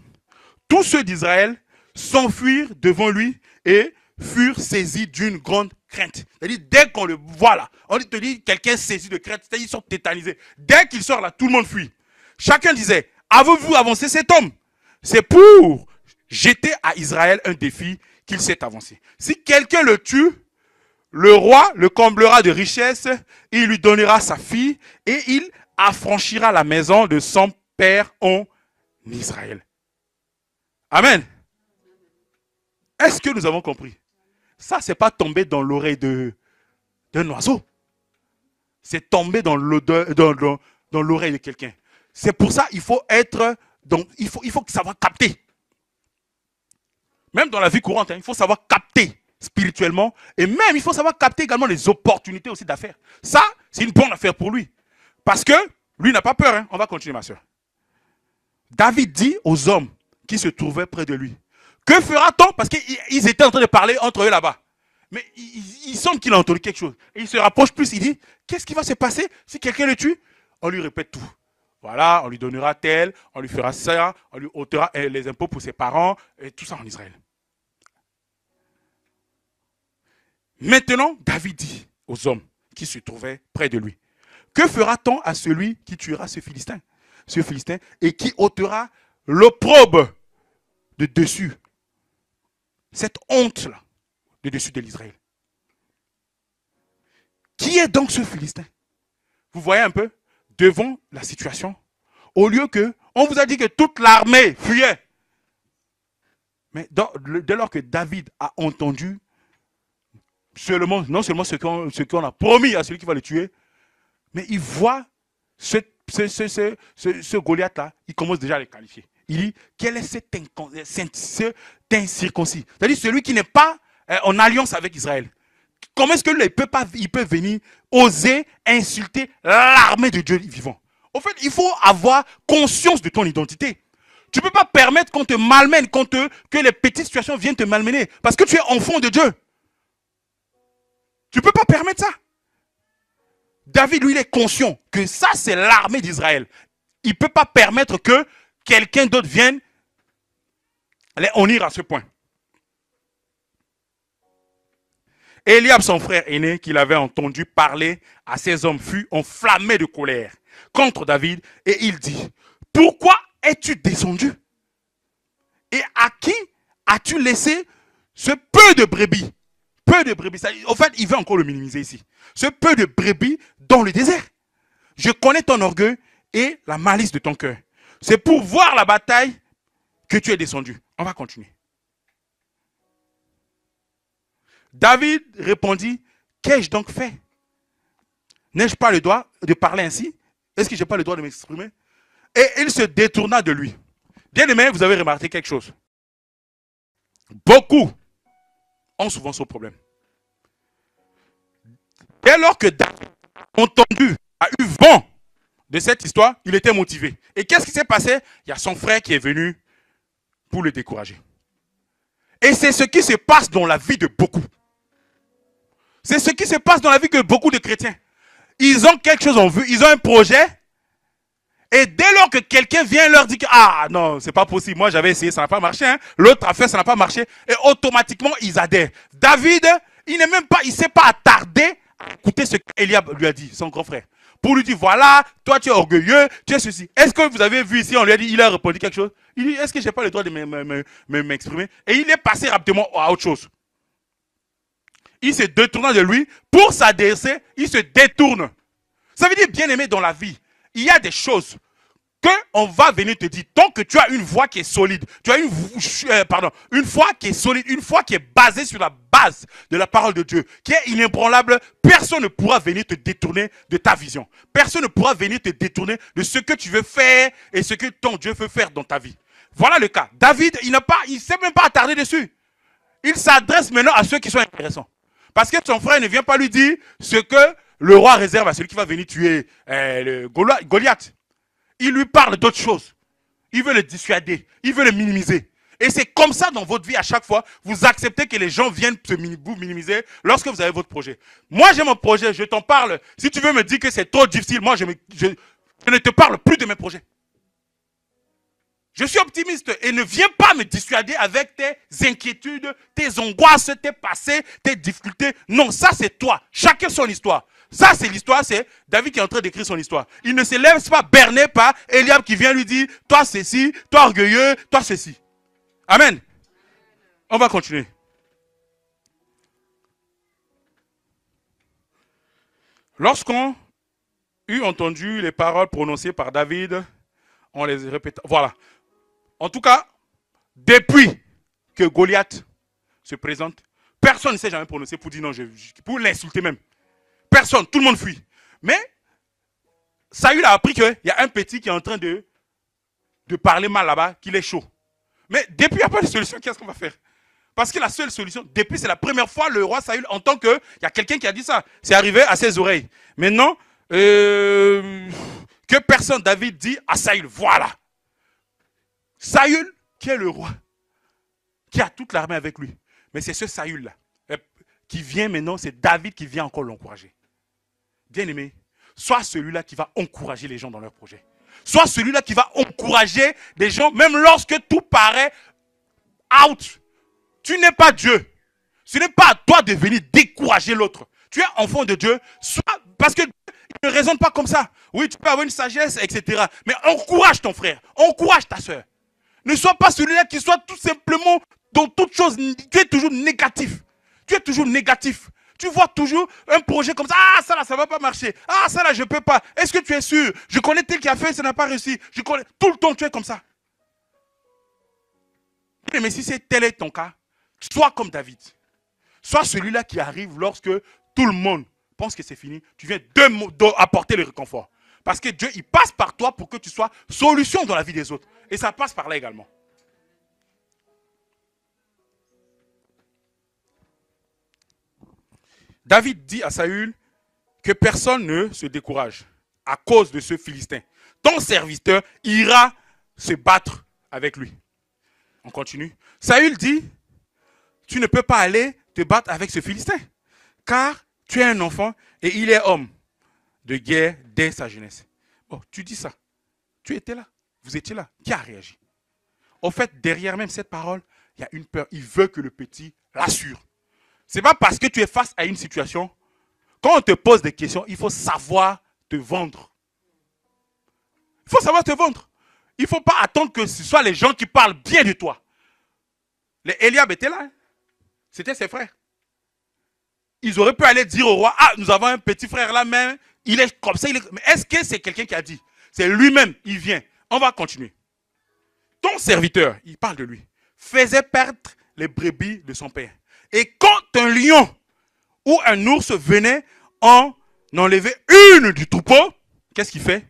A: tous ceux d'Israël s'enfuirent devant lui et furent saisis d'une grande crainte. C'est-à-dire, dès qu'on le voit là, on te dit quelqu'un saisi de crainte, c'est-à-dire ils sont tétanisés. Dès qu'il sort là, tout le monde fuit. Chacun disait, avez-vous avancé cet homme? C'est pour jeter à Israël un défi qu'il s'est avancé. Si quelqu'un le tue, le roi le comblera de richesses, il lui donnera sa fille et il affranchira la maison de son père en Israël. Amen. Est-ce que nous avons compris? Ça, ce n'est pas tomber dans l'oreille d'un oiseau. C'est tomber dans l'oreille de quelqu'un. C'est pour ça qu'il faut être, il faut savoir capter. Même dans la vie courante, il faut savoir capter spirituellement. Et même, il faut savoir capter également les opportunités aussi d'affaires. Ça, c'est une bonne affaire pour lui. Parce que lui n'a pas peur. On va continuer, ma soeur. David dit aux hommes qui se trouvaient près de lui, que fera-t-on? Parce qu'ils étaient en train de parler entre eux là-bas. Mais il semble qu'il a entendu quelque chose. Et il se rapproche plus, il dit, qu'est-ce qui va se passer si quelqu'un le tue? On lui répète tout. Voilà, on lui donnera tel, on lui fera ça, on lui ôtera les impôts pour ses parents, et tout ça en Israël. Maintenant, David dit aux hommes qui se trouvaient près de lui, que fera-t-on à celui qui tuera ce Philistin, et qui ôtera l'opprobre de dessus cette honte-là de dessus de l'Israël. Qui est donc ce Philistin? Vous voyez un peu, devant la situation, au lieu que, on vous a dit que toute l'armée fuyait. Mais dès lors que David a entendu non seulement ce qu'on a promis à celui qui va le tuer, mais il voit ce Goliath-là, il commence déjà à le qualifier. Il dit, quel est cet incirconcis? C'est-à-dire celui qui n'est pas en alliance avec Israël. Comment est-ce qu'il peut venir oser insulter l'armée de Dieu vivant? En fait, il faut avoir conscience de ton identité. Tu ne peux pas permettre qu'on te malmène, que les petites situations viennent te malmener. Parce que tu es enfant de Dieu. Tu ne peux pas permettre ça. David, lui, il est conscient que ça, c'est l'armée d'Israël. Il ne peut pas permettre que quelqu'un d'autre vienne les honnir à ce point. Eliab, son frère aîné, qu'il avait entendu parler à ses hommes, fut enflammé de colère contre David et il dit, pourquoi es-tu descendu? Et à qui as-tu laissé ce peu de brebis? Peu de brebis. En fait, il veut encore le minimiser ici. Ce peu de brebis dans le désert. Je connais ton orgueil et la malice de ton cœur. C'est pour voir la bataille que tu es descendu. On va continuer. David répondit, qu'ai-je donc fait? N'ai-je pas le droit de parler ainsi? Est-ce que je n'ai pas le droit de m'exprimer? Et il se détourna de lui. Bien aimé, vous avez remarqué quelque chose. Beaucoup ont souvent ce problème. Dès lors que David a entendu, a eu vent de cette histoire, il était motivé. Et qu'est-ce qui s'est passé? Il y a son frère qui est venu pour le décourager. Et c'est ce qui se passe dans la vie de beaucoup. C'est ce qui se passe dans la vie de beaucoup de chrétiens. Ils ont quelque chose en vue, ils ont un projet. Et dès lors que quelqu'un vient leur dire que ah non, c'est pas possible, moi j'avais essayé, ça n'a pas marché, hein. L'autre a fait, ça n'a pas marché, et automatiquement ils adhèrent. David, il ne s'est pas attardé à écouter ce qu'Eliab lui a dit, son grand frère. Pour lui dire voilà, toi tu es orgueilleux, tu es ceci. Est-ce que vous avez vu ici, on lui a dit, il a répondu quelque chose? Il dit, est-ce que j'ai pas le droit de m'exprimer? Et il est passé rapidement à autre chose. Il se détourne de lui pour s'adresser, il se détourne. Ça veut dire, bien aimé, dans la vie, il y a des choses qu'on va venir te dire. Tant que tu as une voix qui est solide, tu as une foi qui est solide, une foi qui est basée sur la base de la parole de Dieu, qui est inébranlable, personne ne pourra venir te détourner de ta vision. Personne ne pourra venir te détourner de ce que tu veux faire et ce que ton Dieu veut faire dans ta vie. Voilà le cas. David, il ne s'est même pas attardé dessus. Il s'adresse maintenant à ceux qui sont intéressants. Parce que son frère ne vient pas lui dire ce que le roi réserve à celui qui va venir tuer Goliath. Il lui parle d'autre chose. Il veut le dissuader. Il veut le minimiser. Et c'est comme ça dans votre vie à chaque fois. Vous acceptez que les gens viennent vous minimiser lorsque vous avez votre projet. Moi j'ai mon projet, je t'en parle. Si tu veux me dire que c'est trop difficile, moi je ne te parle plus de mes projets. Je suis optimiste et ne viens pas me dissuader avec tes inquiétudes, tes angoisses, tes passés, tes difficultés. Non, ça c'est toi. Chacun son histoire. Ça c'est l'histoire, c'est David qui est en train d'écrire son histoire. Il ne se laisse pas berner par Eliab qui vient lui dire, toi ceci, toi orgueilleux, toi ceci. Amen. On va continuer. Lorsqu'on eut entendu les paroles prononcées par David, on les répéta. Voilà. En tout cas, depuis que Goliath se présente, personne ne s'est jamais prononcé pour dire non, pour l'insulter même. Personne, tout le monde fuit. Mais Saül a appris qu'il y a un petit qui est en train de parler mal là-bas, qu'il est chaud. Mais depuis, il n'y a pas de solution, qu'est-ce qu'on va faire? Parce que la seule solution, depuis, c'est la première fois le roi Saül entend qu'il y a quelqu'un qui a dit ça. C'est arrivé à ses oreilles. Maintenant, que personne, David dit à Saül, voilà. Saül, qui est le roi, qui a toute l'armée avec lui. Mais c'est ce Saül-là qui vient maintenant, c'est David qui vient encore l'encourager. Bien aimé, sois celui-là qui va encourager les gens dans leur projet. Sois celui-là qui va encourager les gens, même lorsque tout paraît out. Tu n'es pas Dieu. Ce n'est pas à toi de venir décourager l'autre. Tu es enfant de Dieu, parce que Dieu ne raisonne pas comme ça. Oui, tu peux avoir une sagesse, etc. Mais encourage ton frère, encourage ta soeur. Ne sois pas celui-là qui soit tout simplement dans toute chose, tu es toujours négatif. Tu es toujours négatif. Tu vois toujours un projet comme ça. Ah, ça là, ça ne va pas marcher. Ah, ça là, je ne peux pas. Est-ce que tu es sûr? Je connais tel qui a fait, ça n'a pas réussi. Je connais. Tout le temps, tu es comme ça. Mais si tel est ton cas, sois comme David. Sois celui-là qui arrive lorsque tout le monde pense que c'est fini. Tu viens apporter le réconfort. Parce que Dieu, il passe par toi pour que tu sois solution dans la vie des autres. Et ça passe par là également. David dit à Saül que personne ne se décourage à cause de ce Philistin. Ton serviteur ira se battre avec lui. On continue. Saül dit, tu ne peux pas aller te battre avec ce Philistin, car tu es un enfant et il est homme de guerre dès sa jeunesse. Bon, tu dis ça. Tu étais là. Vous étiez là. Qui a réagi? En fait, derrière même cette parole, il y a une peur. Il veut que le petit l'assure. Ce n'est pas parce que tu es face à une situation. Quand on te pose des questions, il faut savoir te vendre. Il faut savoir te vendre. Il ne faut pas attendre que ce soit les gens qui parlent bien de toi. Les Eliab étaient là. Hein. C'était ses frères. Ils auraient pu aller dire au roi, ah, nous avons un petit frère là, mais il est comme ça. Mais est-ce que c'est quelqu'un qui a dit? C'est lui-même, il vient. On va continuer. Ton serviteur, il parle de lui, faisait perdre les brebis de son père. Et quand un lion ou un ours venait en enlever une du troupeau, qu'est-ce qu'il fait?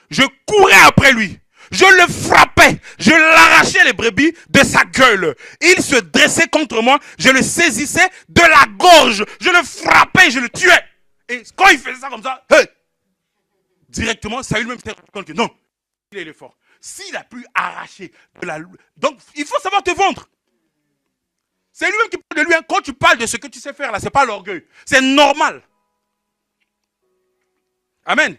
A: Je courais après lui. Je le frappais. Je l'arrachais les brebis de sa gueule. Il se dressait contre moi. Je le saisissais de la gorge. Je le frappais. Je le tuais. Et quand il faisait ça comme ça, hey, directement, Saül même s'est rendu compte que non, il est fort. S'il a pu arracher de la... Donc, il faut savoir te vendre. C'est lui-même qui parle de lui. Hein. Quand tu parles de ce que tu sais faire là, ce n'est pas l'orgueil. C'est normal. Amen.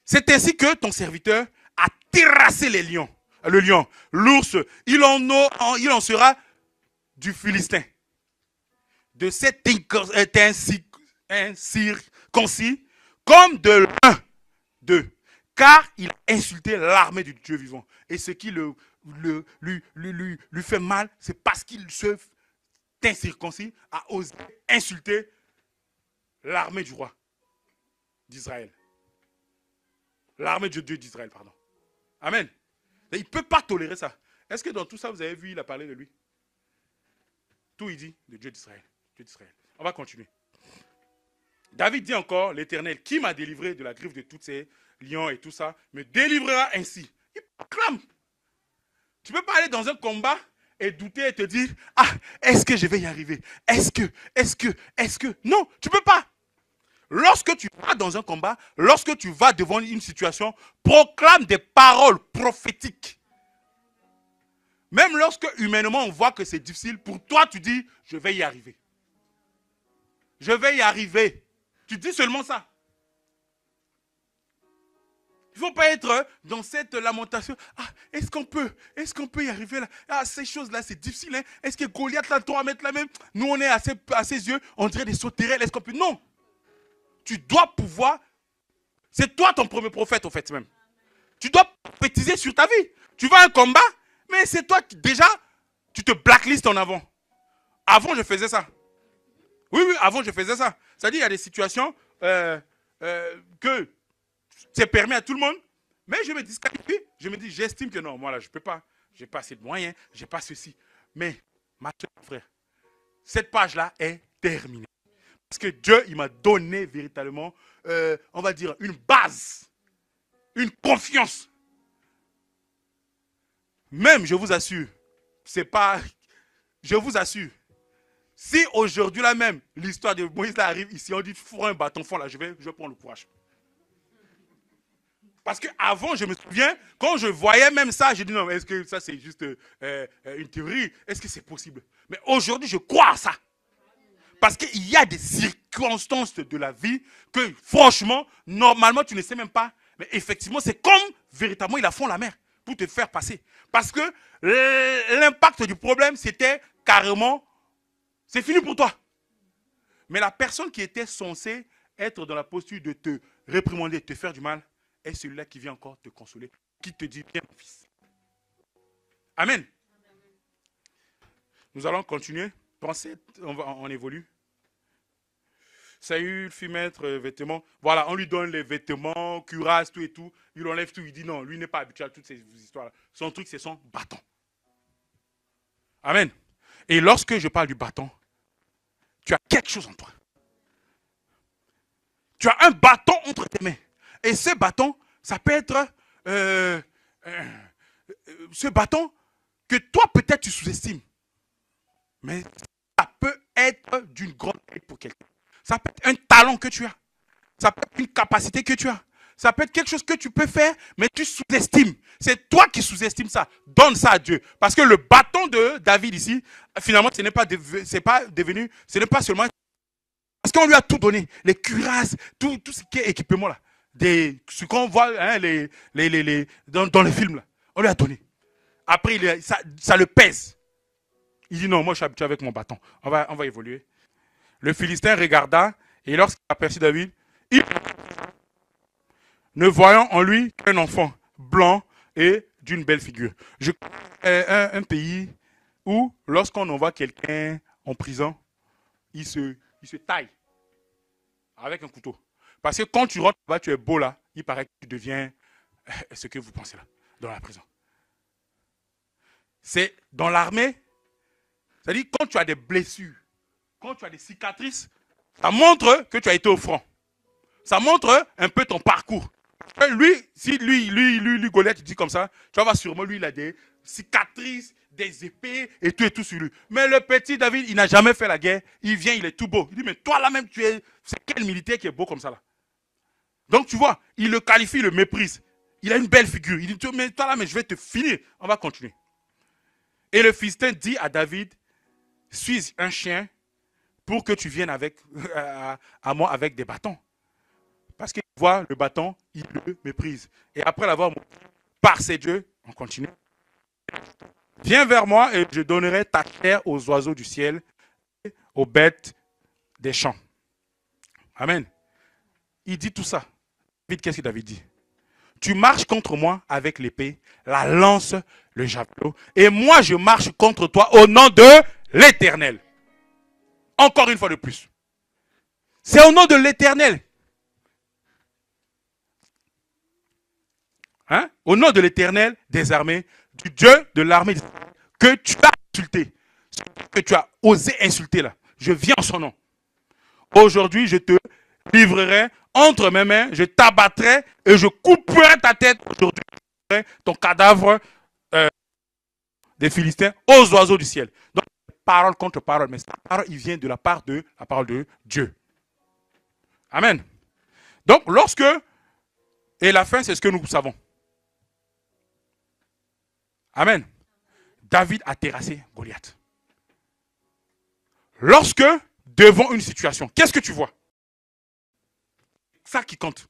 A: C'est ainsi que ton serviteur a terrassé les lions. Le lion, l'ours, il en sera du Philistin. De cet incirconcis comme de l'un d'eux. Car il a insulté l'armée du Dieu vivant. Et ce qui lui fait mal, c'est parce qu'il se incirconcis a osé insulter l'armée du roi d'Israël. L'armée de Dieu d'Israël, pardon. Amen. Il ne peut pas tolérer ça. Est-ce que dans tout ça, vous avez vu, il a parlé de lui? Tout il dit de Dieu d'Israël. Dieu d'Israël. On va continuer. David dit encore, l'Éternel, qui m'a délivré de la griffe de tous ces lions et tout ça, me délivrera ainsi. Il proclame. Tu ne peux pas aller dans un combat et douter et te dire, ah, est-ce que je vais y arriver? Est-ce que... Non, tu ne peux pas. Lorsque tu vas dans un combat, lorsque tu vas devant une situation, proclame des paroles prophétiques. Même lorsque humainement on voit que c'est difficile, pour toi tu dis, je vais y arriver. Je vais y arriver. Tu dis seulement ça. Il ne faut pas être dans cette lamentation. Ah, est-ce qu'on peut y arriver là? Ah, ces choses-là, c'est difficile. Hein? Est-ce que Goliath, là, 3 mètres là même, nous on est à ses yeux, on dirait des sauterelles. Est-ce qu'on peut? Non. Tu dois pouvoir. C'est toi ton premier prophète, en fait, même. Tu dois prophétiser sur ta vie. Tu vas à un combat, mais c'est toi qui, déjà, tu te blacklistes en avant. Avant, je faisais ça. Oui, avant, je faisais ça. C'est-à-dire, il y a des situations que c'est permis à tout le monde, mais je me disqualifie. Je me dis, j'estime que non, moi là, je ne peux pas. Je n'ai pas assez de moyens, je n'ai pas ceci. Mais, ma soeur, mon frère, cette page-là est terminée. Parce que Dieu, il m'a donné véritablement, on va dire, une base, une confiance. Même, je vous assure, c'est pas, je vous assure, si aujourd'hui là même, l'histoire de Moïse là arrive ici, on dit, faut un bâton fond là, je vais prendre le courage. Parce qu'avant, je me souviens, quand je voyais même ça, je dis non, est-ce que ça c'est juste une théorie? Est-ce que c'est possible? Mais aujourd'hui, je crois à ça. Parce qu'il y a des circonstances de la vie que, franchement, normalement, tu ne sais même pas. Mais effectivement, c'est comme, véritablement, ils la font la mer pour te faire passer. Parce que l'impact du problème, c'était carrément, c'est fini pour toi. Mais la personne qui était censée être dans la posture de te réprimander, de te faire du mal, est celui-là qui vient encore te consoler, qui te dit, bien, mon fils. Amen. Nous allons continuer. Pensez, on évolue. Saül fit mettre vêtements. Voilà, on lui donne les vêtements, cuirasse, tout et tout. Il enlève tout. Il dit non, lui n'est pas habitué à toutes ces histoires-là. Son truc, c'est son bâton. Amen. Et lorsque je parle du bâton, tu as quelque chose en toi. Tu as un bâton entre tes mains. Et ce bâton, ça peut être ce bâton que toi, peut-être, tu sous-estimes. Mais ça peut être d'une grande aide pour quelqu'un. Ça peut être un talent que tu as. Ça peut être une capacité que tu as. Ça peut être quelque chose que tu peux faire, mais tu sous-estimes. C'est toi qui sous-estimes ça. Donne ça à Dieu. Parce que le bâton de David ici, finalement, ce n'est pas devenu, ce n'est pas seulement... Parce qu'on lui a tout donné. Les cuirasses, tout ce qui est équipement là. Ce qu'on voit hein, dans les films là. On lui a donné. Après, ça le pèse. Il dit non, moi je suis habitué avec mon bâton. On va évoluer. Le Philistin regarda et lorsqu'il aperçut David, ne voyant en lui qu'un enfant blanc et d'une belle figure. Je connais un pays où lorsqu'on envoie quelqu'un en prison, il se taille avec un couteau. Parce que quand tu rentres là-bas, tu es beau là, il paraît que tu deviens ce que vous pensez là, dans la prison. C'est dans l'armée, c'est-à-dire quand tu as des blessures, quand tu as des cicatrices, ça montre que tu as été au front. Ça montre un peu ton parcours. Lui, si lui, Goliath, il dit comme ça, tu vas voir sûrement, lui, il a des cicatrices, des épées et tout sur lui. Mais le petit David, il n'a jamais fait la guerre. Il vient, il est tout beau. Il dit, mais toi là-même, c'est quel militaire qui est beau comme ça là? Donc tu vois, il le qualifie, il le méprise. Il a une belle figure. Il dit, mais toi là, mais je vais te finir. On va continuer. Et le Philistin dit à David, suis un chien pour que tu viennes à moi avec des bâtons. Parce qu'il voit le bâton, il le méprise. Et après l'avoir par ses dieux, on continue. Viens vers moi et je donnerai ta chair aux oiseaux du ciel et aux bêtes des champs. Amen. Il dit tout ça. David, qu'est-ce que David dit? Tu marches contre moi avec l'épée, la lance, le javelot, et moi je marche contre toi au nom de l'Éternel. Encore une fois de plus. C'est au nom de l'Éternel. Hein? Au nom de l'Éternel des armées, du Dieu de l'armée que tu as insulté, que tu as osé insulter là. Je viens en son nom. Aujourd'hui, je te livrerai entre mes mains, je t'abattrai et je couperai ta tête aujourd'hui, ton cadavre des Philistins aux oiseaux du ciel. Donc, parole contre parole, mais cette parole, il vient de la part de la parole de Dieu. Amen. Donc, lorsque, et la fin, c'est ce que nous savons. Amen. David a terrassé Goliath. Lorsque, devant une situation, qu'est-ce que tu vois? Ça qui compte.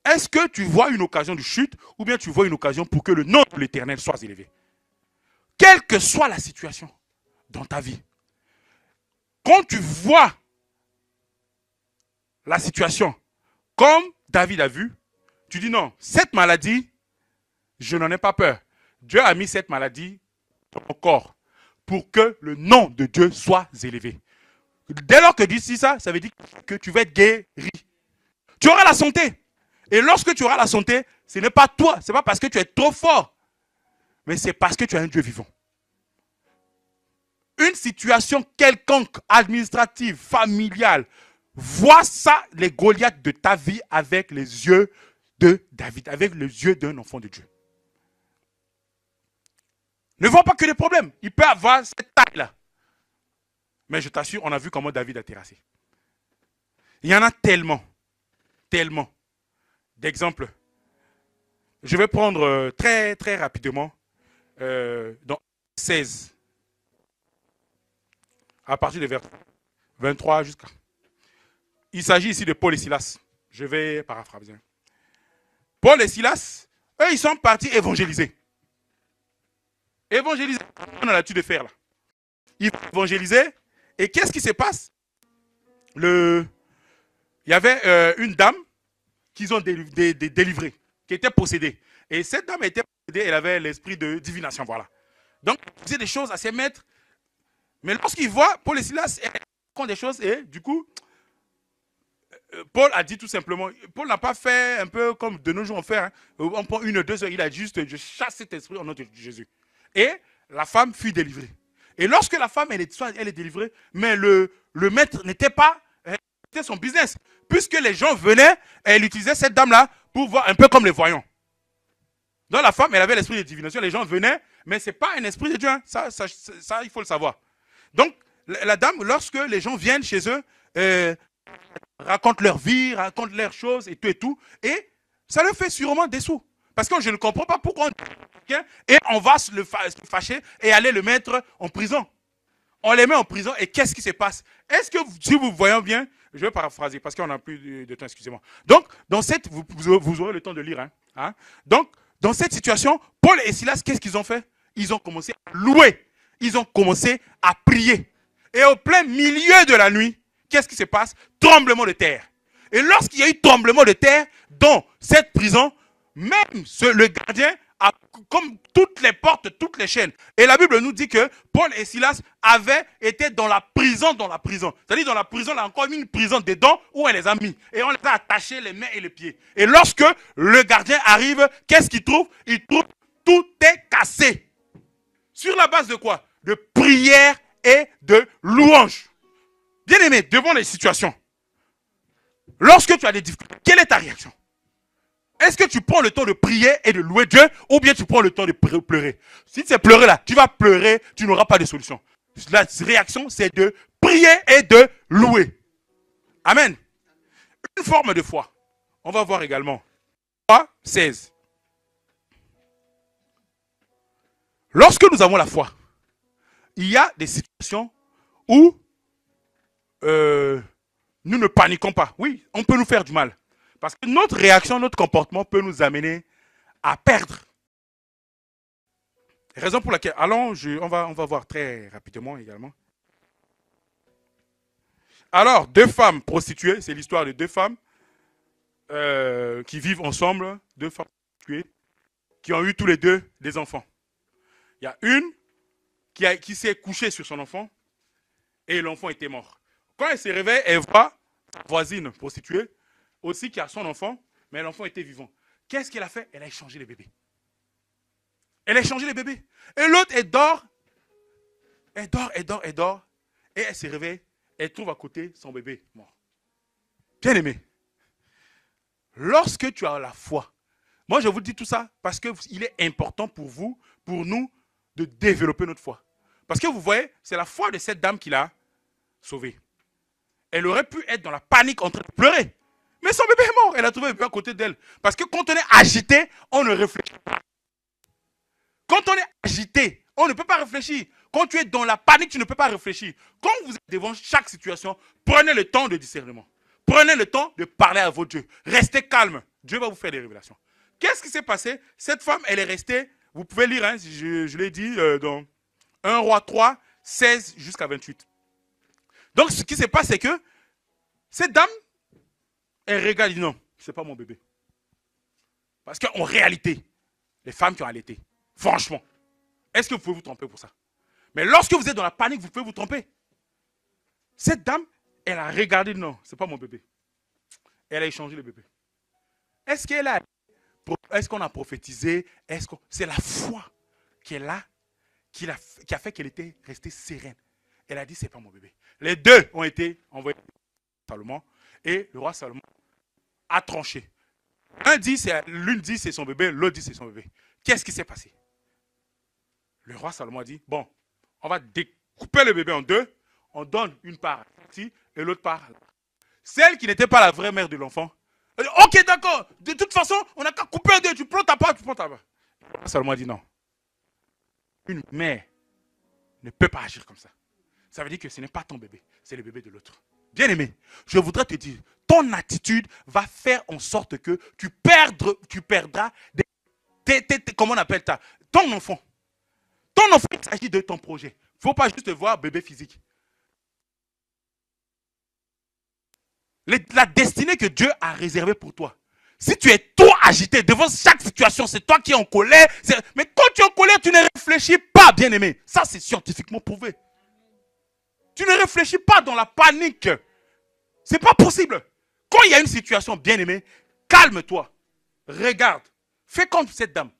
A: Est-ce que tu vois une occasion de chute ou bien tu vois une occasion pour que le nom de l'Éternel soit élevé? Quelle que soit la situation dans ta vie, quand tu vois la situation comme David a vu, tu dis non, cette maladie, je n'en ai pas peur. Dieu a mis cette maladie dans mon corps pour que le nom de Dieu soit élevé. Dès lors que Dieu dit ça, ça veut dire que tu vas être guéri. Tu auras la santé. Et lorsque tu auras la santé, ce n'est pas toi, ce n'est pas parce que tu es trop fort, mais c'est parce que tu as un Dieu vivant. Une situation quelconque, administrative, familiale, vois ça, les Goliaths de ta vie avec les yeux de David, avec les yeux d'un enfant de Dieu. Ne vois pas que des problèmes. Il peut avoir cette taille-là. Mais je t'assure, on a vu comment David a terrassé. Il y en a tellement d'exemples. Je vais prendre très très rapidement dans 16. À partir de vers 23 jusqu'à... Il s'agit ici de Paul et Silas. Je vais paraphraser. Paul et Silas, eux, ils sont partis évangéliser. Évangéliser, on a l'habitude de faire là. Ils vont évangéliser. Et qu'est-ce qui se passe? Il y avait une dame qu'ils ont délivrée, qui était possédée. Et cette dame était possédée, elle avait l'esprit de divination, voilà. Donc, elle faisait des choses à ses maîtres Mais lorsqu'il voit Paul et Silas font des choses, et du coup, Paul a dit tout simplement, Paul n'a pas fait un peu comme de nos jours on fait, hein, on prend 1 ou 2 heures, il a dit juste, je chasse cet esprit au nom de Jésus. Et la femme fut délivrée. Et lorsque la femme, elle est délivrée, mais le maître n'était pas, c'était son business. Puisque les gens venaient, elle utilisait cette dame-là pour voir un peu comme les voyants. Donc la femme, elle avait l'esprit de divination, les gens venaient, mais ce n'est pas un esprit de Dieu, hein. Ça, il faut le savoir. Donc, la dame, lorsque les gens viennent chez eux, racontent leur vie, racontent leurs choses et tout, et ça leur fait sûrement des sous. Parce que je ne comprends pas pourquoi et on va se fâcher et aller le mettre en prison. On les met en prison et qu'est-ce qui se passe? Est-ce que, si vous voyez bien, je vais paraphraser parce qu'on n'a plus de temps, excusez-moi. Donc, dans cette, vous aurez le temps de lire. Hein. Donc, dans cette situation, Paul et Silas, qu'est-ce qu'ils ont fait? Ils ont commencé à louer. Ils ont commencé à prier. Et au plein milieu de la nuit, qu'est-ce qui se passe? Tremblement de terre. Et lorsqu'il y a eu tremblement de terre dans cette prison, même le gardien a comme toutes les portes, toutes les chaînes. Et la Bible nous dit que Paul et Silas avaient été dans la prison. C'est-à-dire dans la prison, il y a encore une prison dedans où elle les a mis. Et on les a attachés les mains et les pieds. Et lorsque le gardien arrive, qu'est-ce qu'il trouve? Il trouve tout est cassé. Sur la base de quoi? De prière et de louange. Bien aimé, devant les situations, lorsque tu as des difficultés, quelle est ta réaction? Est-ce que tu prends le temps de prier et de louer Dieu ou bien tu prends le temps de pleurer? Si c'est pleurer là, tu vas pleurer, tu n'auras pas de solution. La réaction, c'est de prier et de louer. Amen. Une forme de foi. On va voir également. 3, 16. Lorsque nous avons la foi, il y a des situations où nous ne paniquons pas. Oui, on peut nous faire du mal. Parce que notre réaction, notre comportement peut nous amener à perdre. Raison pour laquelle, on va voir très rapidement également. Alors, 2 femmes prostituées, c'est l'histoire de 2 femmes qui vivent ensemble, 2 femmes prostituées, qui ont eu tous les 2 des enfants. Il y a une qui s'est couchée sur son enfant et l'enfant était mort. Quand elle se réveille, elle voit sa voisine prostituée aussi qui a son enfant, mais l'enfant était vivant. Qu'est-ce qu'elle a fait? Elle a échangé les bébés. Elle a échangé les bébés. Et l'autre, elle dort. Et elle se réveille. Elle trouve à côté son bébé mort. Bien aimé. Lorsque tu as la foi, moi je vous dis tout ça parce qu'il est important pour vous, pour nous, de développer notre foi. Parce que vous voyez, c'est la foi de cette dame qui l'a sauvée. Elle aurait pu être dans la panique en train de pleurer. Mais son bébé est mort. Elle a trouvé le bébé à côté d'elle. Parce que quand on est agité, on ne réfléchit pas. Quand on est agité, on ne peut pas réfléchir. Quand tu es dans la panique, tu ne peux pas réfléchir. Quand vous êtes devant chaque situation, prenez le temps de discernement. Prenez le temps de parler à votre Dieu. Restez calme. Dieu va vous faire des révélations. Qu'est-ce qui s'est passé? Cette femme, elle est restée, vous pouvez lire, hein, je l'ai dit, dans 1 Roi 3, 16 jusqu'à 28. Donc, ce qui se passe, c'est que cette dame, elle regarde et dit non, ce n'est pas mon bébé. Parce qu'en réalité, les femmes qui ont allaité, franchement, est-ce que vous pouvez vous tromper pour ça? Mais lorsque vous êtes dans la panique, vous pouvez vous tromper. Cette dame, elle a regardé, non, ce n'est pas mon bébé. Elle a échangé le bébé. Est-ce qu'on a prophétisé? C'est la foi qu'elle a, qui a fait qu'elle était restée sereine. Elle a dit, ce n'est pas mon bébé. Les 2 ont été envoyés à Salomon et le roi Salomon a tranché. L'une dit c'est son bébé, l'autre dit c'est son bébé. Qu'est-ce qui s'est passé? Le roi Salomon a dit, bon, on va découper le bébé en 2, on donne une part ici et l'autre part là. Celle qui n'était pas la vraie mère de l'enfant, elle dit, ok d'accord, de toute façon, on n'a qu'à couper en 2, tu prends ta part, tu prends ta part. Le roi Salomon a dit non. Une mère ne peut pas agir comme ça. Ça veut dire que ce n'est pas ton bébé, c'est le bébé de l'autre. Bien aimé, je voudrais te dire, ton attitude va faire en sorte que tu perdras comment on appelle ça? Ton enfant. Ton enfant, il s'agit de ton projet. Il ne faut pas juste voir bébé physique. La destinée que Dieu a réservée pour toi. Si tu es trop agité devant chaque situation, c'est toi qui es en colère. Mais quand tu es en colère, tu ne réfléchis pas, bien aimé. Ça, c'est scientifiquement prouvé. Tu ne réfléchis pas dans la panique. C'est pas possible. Quand il y a une situation bien aimée, calme-toi. Regarde. Fais comme cette dame.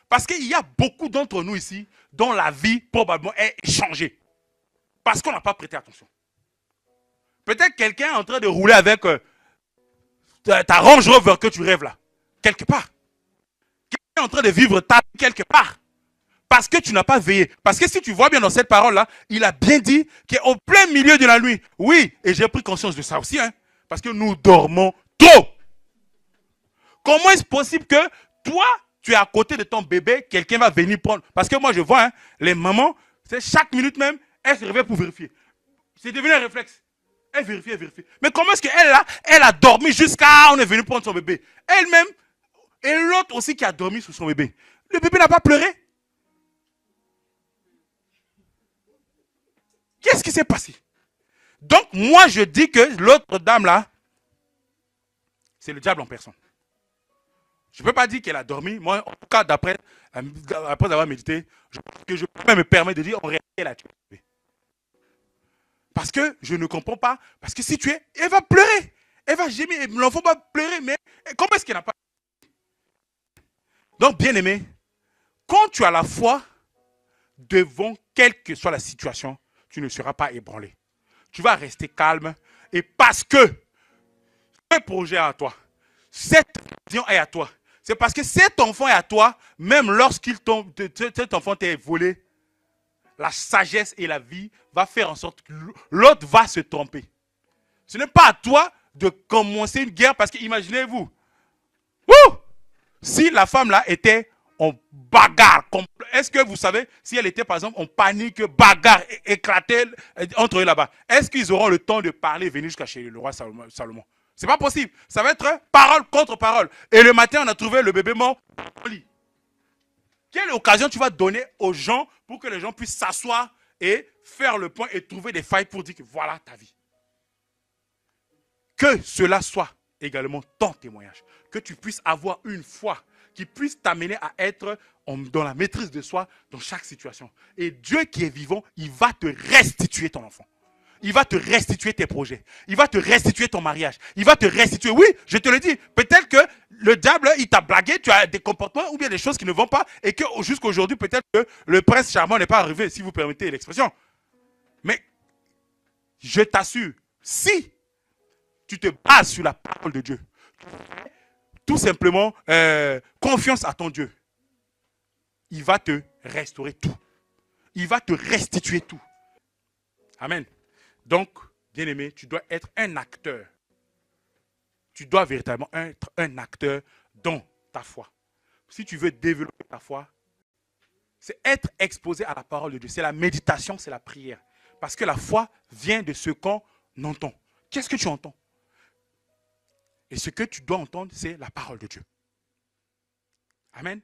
A: Parce qu'il y a beaucoup d'entre nous ici dont la vie probablement est changée. Parce qu'on n'a pas prêté attention. Peut-être quelqu'un est en train de rouler avec ta Range Rover que tu rêves là. Quelque part. Quelqu'un est en train de vivre ta vie quelque part. Parce que tu n'as pas veillé. Parce que si tu vois bien dans cette parole-là, il a bien dit qu'au plein milieu de la nuit, oui, et j'ai pris conscience de ça aussi, hein, parce que nous dormons trop. Comment est-ce possible que toi, tu es à côté de ton bébé, quelqu'un va venir prendre. Parce que moi, je vois, hein, les mamans, chaque minute même, elles se réveillent pour vérifier. C'est devenu un réflexe. Elle vérifie, elle vérifie. Mais comment est-ce qu'elle là, elle a dormi jusqu'à on est venu prendre son bébé. Elle-même, et l'autre aussi qui a dormi sur son bébé. Le bébé n'a pas pleuré. Qu'est-ce qui s'est passé? Donc, moi, je dis que l'autre dame là, c'est le diable en personne. Je ne peux pas dire qu'elle a dormi. Moi, en tout cas, après avoir médité, je peux même me permettre de dire en réalité, elle a tué. Parce que je ne comprends pas. Parce que si tu es, elle va pleurer. Elle va gémir. L'enfant va pleurer. Mais comment est-ce qu'elle n'a pas... Donc, bien aimé, quand tu as la foi devant quelle que soit la situation, tu ne seras pas ébranlé. Tu vas rester calme. Et parce que ce projet est à toi, cette vision est à toi, c'est parce que cet enfant est à toi, même lorsqu'il tombe, cet enfant t'est volé, la sagesse et la vie va faire en sorte que l'autre va se tromper. Ce n'est pas à toi de commencer une guerre parce que imaginez-vous, si la femme là était en bagarre, est-ce que vous savez, si elle était par exemple en panique, bagarre, éclatée entre eux là-bas, est-ce qu'ils auront le temps de parler et venir jusqu'à chez le roi Salomon? C'est pas possible. Ça va être parole contre parole. Et le matin, on a trouvé le bébé mort au lit. Quelle occasion tu vas donner aux gens pour que les gens puissent s'asseoir et faire le point et trouver des failles pour dire que voilà ta vie. Que cela soit également ton témoignage. Que tu puisses avoir une foi qui puisse t'amener à être dans la maîtrise de soi dans chaque situation. Et Dieu qui est vivant, il va te restituer ton enfant. Il va te restituer tes projets. Il va te restituer ton mariage. Il va te restituer. Oui, je te le dis. Peut-être que le diable, il t'a blagué, tu as des comportements ou bien des choses qui ne vont pas et que jusqu'à aujourd'hui, peut-être que le prince charmant n'est pas arrivé, si vous permettez l'expression. Mais je t'assure, si tu te bases sur la parole de Dieu, tout simplement confiance à ton Dieu, il va te restaurer tout. Il va te restituer tout. Amen. Donc, bien-aimé, tu dois être un acteur. Tu dois véritablement être un acteur dans ta foi. Si tu veux développer ta foi, c'est être exposé à la parole de Dieu. C'est la méditation, c'est la prière. Parce que la foi vient de ce qu'on entend. Qu'est-ce que tu entends? Et ce que tu dois entendre, c'est la parole de Dieu. Amen.